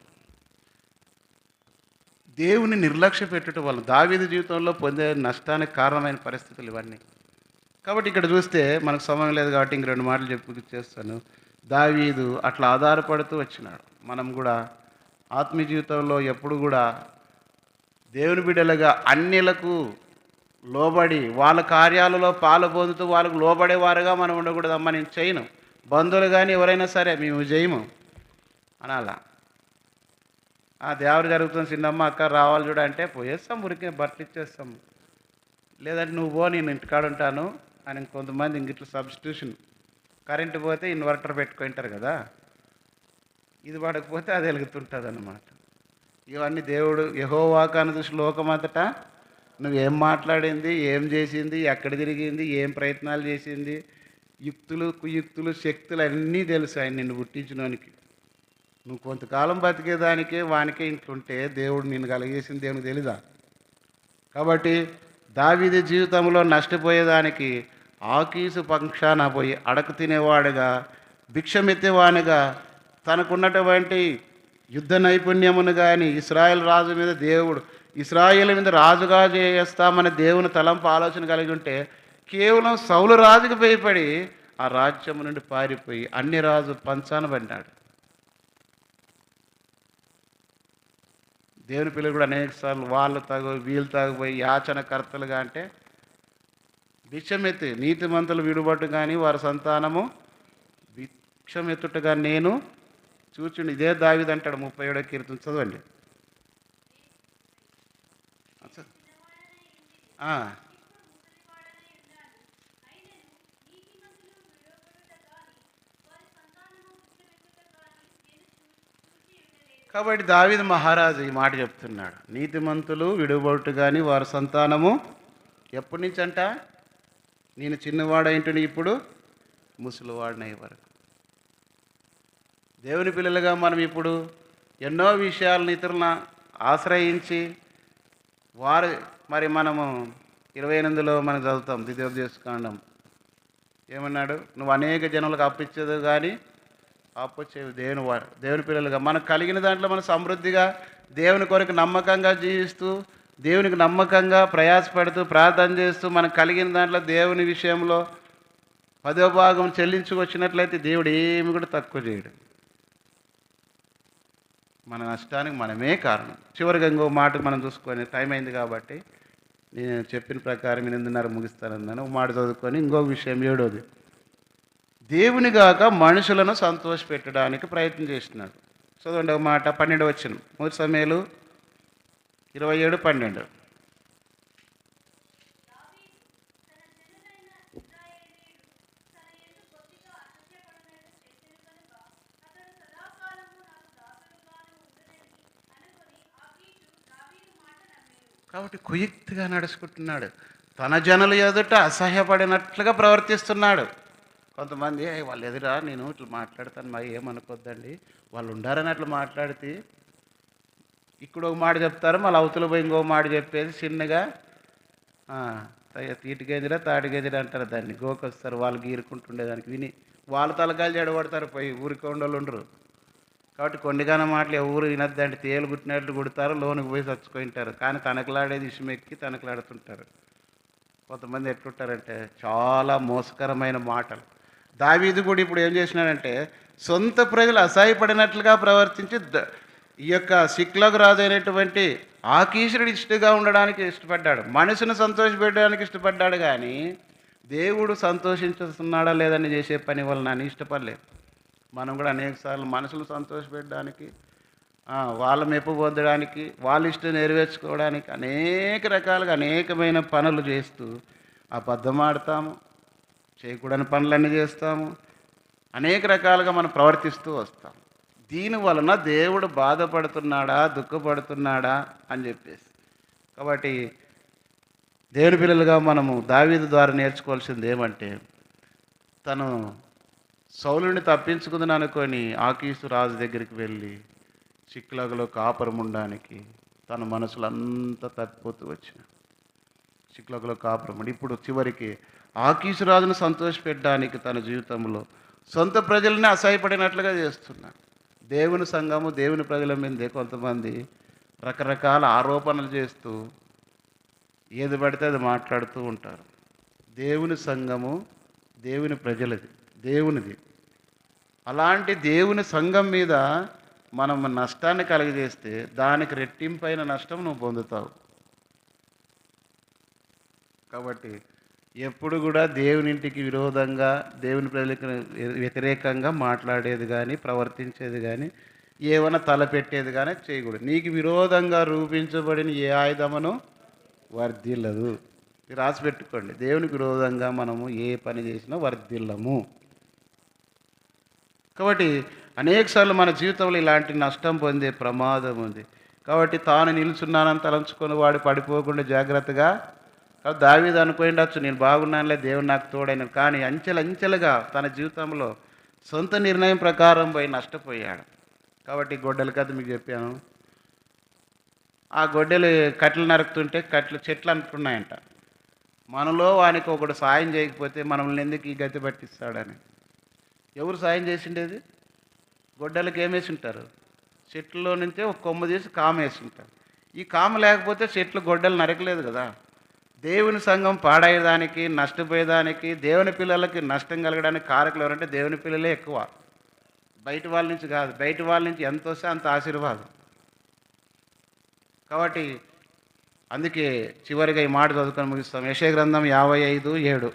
దేవుని నిర్లక్ష్య పెట్టుట వలన దావీదు జీవితంలో పొందే నష్టానికి కారణమైన పరిస్థితులు ఇవన్నీ. కాబట్టి ఇక్కడ చూస్తే మనకు సమయం లేదు కాబట్టి ఇంక 2 మాటలు చెప్పి చేస్తాను. దావీదు అట్లా ఆధారపడుతూ వచ్చినాడు. మనం కూడా ఆత్మీయ జీవితంలో ఎప్పుడు కూడా దేవుని బిడ్డలుగా అన్యులకు లోబడి వాళ్ళ కార్యాలలో పాలు పొందుతూ వాళ్ళకు లోబడేవారుగా మనం ఉండకూడదమ్మా. నేను చేయను, బంధువులు కానీ ఎవరైనా సరే మేము చేయము అనాలా. దేవుడు జరుగుతుంది చిన్నమ్మ అక్క రావాలి చూడ అంటే పోయేస్తాం, ఊరికే బట్టలు ఇచ్చేస్తాం. లేదంటే నువ్వు పో నేను ఇంటికాడ ఉంటాను అని కొంతమంది ఇంగిట్లా సబ్స్టిట్యూషన్. కరెంటు పోతే ఇన్వర్టర్ పెట్టుకుంటారు కదా, ఇది పడకపోతే అది వెలుగుతుంటుంది అన్నమాట. ఇవన్నీ దేవుడు యెహోవాకు అనుదృష్టి లోకమంతటా నువ్వేం మాట్లాడింది, ఏం చేసింది, ఎక్కడ తిరిగింది, ఏం ప్రయత్నాలు చేసింది, యుక్తులు కుయుక్తులు శక్తులు అన్నీ తెలుసు ఆయన నిన్ను పుట్టించినోనికి. నువ్వు కొంతకాలం బతికేదానికే వానికే ఇంట్లుంటే దేవుడు నిన్ను కలిగేసింది దేవునికి తెలీదా? కాబట్టి దావీదు జీవితంలో నష్టపోయేదానికి ఆకీసు పక్షాన పోయి అడక తినేవాడుగా, భిక్షమెత్తేవానిగా, తనకున్నటువంటి యుద్ధ నైపుణ్యమును కానీ ఇశ్రాయేల్ రాజు మీద దేవుడు ఇశ్రాయేల్ మీద రాజుగా చేస్తామని దేవుని తలంపు ఆలోచన కలిగి ఉంటే కేవలం సౌలు రాజుకు భయపడి ఆ రాజ్యం నుండి పారిపోయి అన్ని రాజు పంచాన పడినాడు. దేవుని పిల్లలు కూడా అనేక సార్లు వాళ్ళు వీళ్ళు తాగిపోయి యాచనకర్తలుగా అంటే భిక్షమెత్తి నీతిమంతులు విడుబట్టు కానీ వారి సంతానము భిక్షమెత్తుటగా నేను చూచుండి. ఇదే దావీదు అంటాడు 37వ కీర్తన చదవండి. కాబట్టి దావీదు మహారాజు ఈ మాట చెప్తున్నాడు, నీతిమంతులు విడుబొట్టు కానీ వారి సంతానము ఎప్పటి నుంచి అంట, నేను చిన్నవాడైంటుని ఇప్పుడు ముసలివాడినయ్యే వరకు. దేవుని పిల్లలుగా మనం ఇప్పుడు ఎన్నో విషయాలను ఇతరులను ఆశ్రయించి వారు మరి మనము 28లో మనం చదువుతాం ద్వితీయోపదేశకాండం ఏమన్నాడు, నువ్వు అనేక జనులకు అప్పిచ్చేది కానీ అప్పొచ్చేవి దేవుని పిల్లలుగా మనకు కలిగిన దాంట్లో మనం సమృద్ధిగా దేవుని కొరకు నమ్మకంగా జీవిస్తూ దేవునికి నమ్మకంగా ప్రయాసపడుతూ ప్రార్థన చేస్తూ మనకు కలిగిన దాంట్లో దేవుని విషయంలో 10వ భాగం చెల్లించుకొచ్చినట్లయితే దేవుడు ఏమి కూడా తక్కువ చేయడు. మన నష్టానికి మనమే కారణం. చివరిగా ఇంకో మాట మనం చూసుకొని టైం అయింది కాబట్టి నేను చెప్పిన ప్రకారం 8:30 ముగిస్తానన్నాను. ఒక మాట చదువుకొని ఇంకొక విషయం 7వది, దేవుని గాక మనుషులను సంతోషపెట్టడానికి ప్రయత్నం చేస్తున్నాడు. చదవండి ఒక మాట 12వ వచనం, 1 సమూయేలు 27:12. కాబట్టి కుయుక్తిగా నడుచుకుంటున్నాడు. తన జనుల ఎదుట అసహ్యపడినట్లుగా ప్రవర్తిస్తున్నాడు. కొంతమంది వాళ్ళు ఎదురా నేను ఇట్లా మాట్లాడతాను మరి ఏమనుకోద్దండి, వాళ్ళు ఉండారని అట్లా మాట్లాడితే ఇక్కడ ఒక మాట చెప్తారు, మళ్ళీ అవతల పోయి ఇంకో మాట చెప్పేసి చిన్నగా తీటిగేదిరా తాటిగేదిరా అంటారు, దాన్ని గోకొస్తారు. వాళ్ళు గీరుకుంటుండేదానికి విని వాళ్ళ తలకాయలు చెడగొడతారు, పోయి ఊరికి ఉండలు ఉండరు. కాబట్టి కొండిగాన మాటలు ఎవరు వినద్దంటే తేలు గుట్టినట్లు కుడతారు, లోనికి పోయి చచ్చుకుంటారు. కానీ తనకలాడేది ఇసుమెక్కి తనకలాడుతుంటారు. కొంతమంది ఎట్లుంటారంటే చాలా మోసకరమైన మాటలు. దావీదు కూడా ఇప్పుడు ఏం చేసినాడంటే సొంత ప్రజలు అసహాయపడినట్లుగా ప్రవర్తించి ఈ యొక్క సిక్లకు రాజు అయినటువంటి ఆకీషుడు ఇష్టగా ఉండడానికి ఇష్టపడ్డాడు, మనసును సంతోషపెట్టడానికి ఇష్టపడ్డాడు. కానీ దేవుడు సంతోషించుతున్నాడా లేదని చేసే పని వలన అని ఇష్టపడలేదు. మనం కూడా అనేకసార్లు మనుషులు సంతోషపెట్టడానికి, వాళ్ళ మెప్పు పొందడానికి, వాళ్ళ ఇష్టం నెరవేర్చుకోవడానికి అనేక రకాలుగా అనేకమైన పనులు చేస్తూ అబద్ధం ఆడతాము, చేయకూడని పనులన్నీ చేస్తాము, అనేక రకాలుగా మనం ప్రవర్తిస్తూ వస్తాం. దీని వలన దేవుడు బాధపడుతున్నాడా, దుఃఖపడుతున్నాడా అని చెప్పేసి. కాబట్టి దేవుని పిల్లలుగా మనము దావీదు ద్వారా నేర్చుకోవాల్సింది ఏమంటే, తను సౌలుని తప్పించుకుందని అనుకొని ఆకీషు రాజు దగ్గరికి వెళ్ళి చిక్లగలో కాపురం ఉండడానికి తన మనసులో అంతా తప్పిపోతూ వచ్చిన చిక్లగలో కాపురం ఉండి ఇప్పుడు చివరికి ఆకీషు రాజును సంతోషపెట్టడానికి తన జీవితంలో సొంత ప్రజల్ని అసహ్యపడినట్లుగా చేస్తున్నాడు. దేవుని సంఘము, దేవుని ప్రజల మీదే కొంతమంది రకరకాల ఆరోపణలు చేస్తూ ఏది పడితే అది మాట్లాడుతూ ఉంటారు. దేవుని సంఘము దేవుని ప్రజలది, దేవునిది. అలాంటి దేవుని సంఘం మీద మనం నష్టాన్ని కలుగజేస్తే దానికి రెట్టింపైన నష్టం నువ్వు పొందుతావు. కాబట్టి ఎప్పుడు కూడా దేవునింటికి విరోధంగా, దేవుని ప్రజలకు వ్యతిరేకంగా మాట్లాడేది కానీ, ప్రవర్తించేది కానీ, ఏమైనా తలపెట్టేది కానీ చేయకూడదు. నీకు విరోధంగా రూపించబడిన ఏ ఆయుధమును వర్ధిల్లదు. రాసి పెట్టుకోండి, దేవునికి విరోధంగా మనము ఏ పని చేసినా వర్ధిల్లము. కాబట్టి అనేకసార్లు మన జీవితంలో ఇలాంటి నష్టం పొందే ప్రమాదం ఉంది. కాబట్టి తాను నిలుచున్నానని తలంచుకొని వాడు పడిపోకుండా జాగ్రత్తగా. దావీదు అనుకోండొచ్చు, నేను బాగున్నానులే, దేవుడు నాకు తోడైన. కానీ అంచెలుగా తన జీవితంలో సొంత నిర్ణయం ప్రకారం పోయి నష్టపోయాడు. కాబట్టి గొడ్డలి కథ మీకు చెప్పాను. ఆ గొడ్డలు కట్టెలు నరుకుతుంటే చెట్లు అంటున్నాయంట. మనలో వానికి ఒకడు సాయం చేయకపోతే మనల్ని ఎందుకు ఈ గతి పట్టిస్తాడని. ఎవరు సాయం చేసిండేది? గొడ్డలకి ఏమేసి ఉంటారు? చెట్లలో నుంచే ఒక కొమ్మ తీసి కామ వేసి ఉంటారు. ఈ కామ లేకపోతే చెట్లు గొడ్డలు నరకలేదు కదా. దేవుని సంఘం పాడేయడానికి, నష్టపోయేదానికి, దేవుని పిల్లలకి నష్టం కలగడానికి కారకులు ఎవరంటే దేవుని పిల్లలే ఎక్కువ. బయట వాళ్ళ నుంచి కాదు. బయట వాళ్ళ నుంచి ఎంత వస్తే అంత ఆశీర్వాదం. కాబట్టి అందుకే చివరిగా ఈ మాట చదువుకొని ముగిస్తాం. యెషయా గ్రంథం 55:7.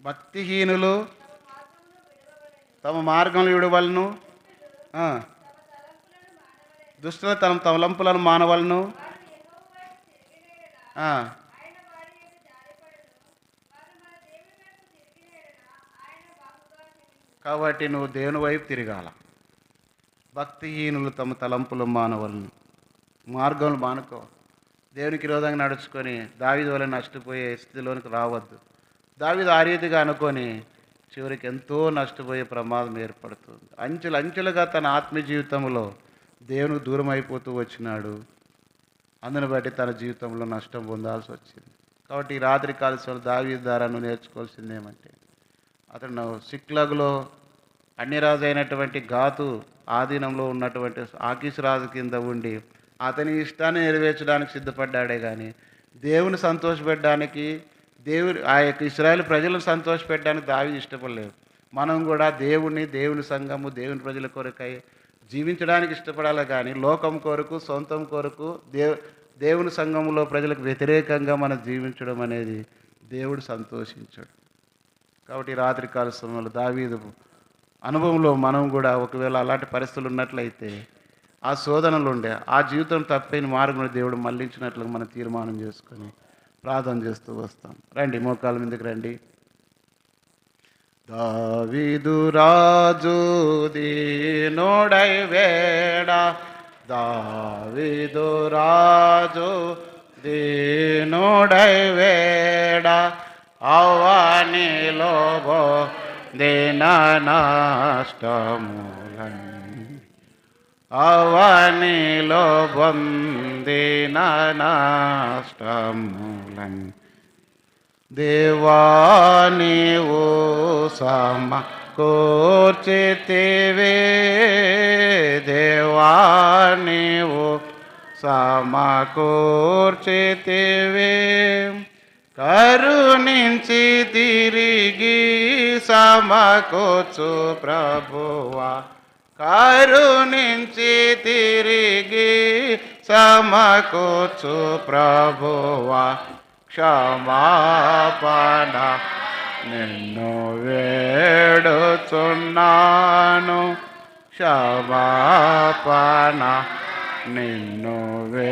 భక్తిహీనులు తమ మార్గంలో విడవలను, దుష్టులు తమ తలంపులను మానవలను. కాబట్టి నువ్వు దేవుని వైపు తిరగాల. భక్తిహీనులు తమ తలంపులు మానవలను, మార్గంలో మానుకో. దేవునికి విరోధంగా నడుచుకొని దావీదు వల్ల నష్టపోయే స్థితిలోనికి రావద్దు. దావీదు ఆ రీతిగా అనుకొని చివరికి ఎంతో నష్టపోయే ప్రమాదం ఏర్పడుతుంది. అంచెలుగా తన ఆత్మీయ జీవితంలో దేవునికి దూరం అయిపోతూ వచ్చినాడు. అందుని బట్టి తన జీవితంలో నష్టం పొందాల్సి వచ్చింది. కాబట్టి ఈ రాత్రి కాలశంలో దావీదు ద్వారా నువ్వు నేర్చుకోవాల్సింది ఏమంటే, అతను సిక్లగులో అన్యరాజు అయినటువంటి గాతు ఆధీనంలో ఉన్నటువంటి ఆకీషు రాజు కింద ఉండి అతని ఇష్టాన్ని నెరవేర్చడానికి సిద్ధపడ్డాడే కానీ దేవుని సంతోషపెట్టడానికి, ఆ యొక్క ఇశ్రాయేలు ప్రజలను సంతోషపెట్టడానికి దావీదు ఇష్టపడలేదు. మనం కూడా దేవుని సంఘము, దేవుని ప్రజల కొరకై జీవించడానికి ఇష్టపడాలి కానీ లోకం కొరకు, సొంతం కొరకు, దేవుని సంఘంలో ప్రజలకు వ్యతిరేకంగా మనం జీవించడం అనేది దేవుడు సంతోషించాడు. కాబట్టి రాత్రికాల సమయంలో దావీదు అనుభవంలో మనం కూడా ఒకవేళ అలాంటి పరిస్థితులు ఉన్నట్లయితే ఆ శోధనలు ఉండే ఆ జీవితం తప్పైన మార్గంలో దేవుడు మళ్ళించినట్లుగా మనం తీర్మానం చేసుకొని ప్రార్థన చేస్తూ వస్తాం. రండి, మోకాళ్ళ మీదకి రండి. దావీదు రాజు దీనుడై వేడ, దావీదు రాజు దీనుడై వేడ, అవనిలో దీన నష్టములన్, అవనిలో పొందిన నష్టములన్, దేవా నీవు సమకూర్చితివే, దేవా నీవు సమకూర్చితివే, కరుణించి తిరిగి సమకూర్చు ప్రభువా, కరుణించి తిరిగి సమకూర్చు ప్రభువా, క్షమాపణ నిన్ను వేడుచున్నాను క్షమాపణ నిన్ను వేడుచున్నాను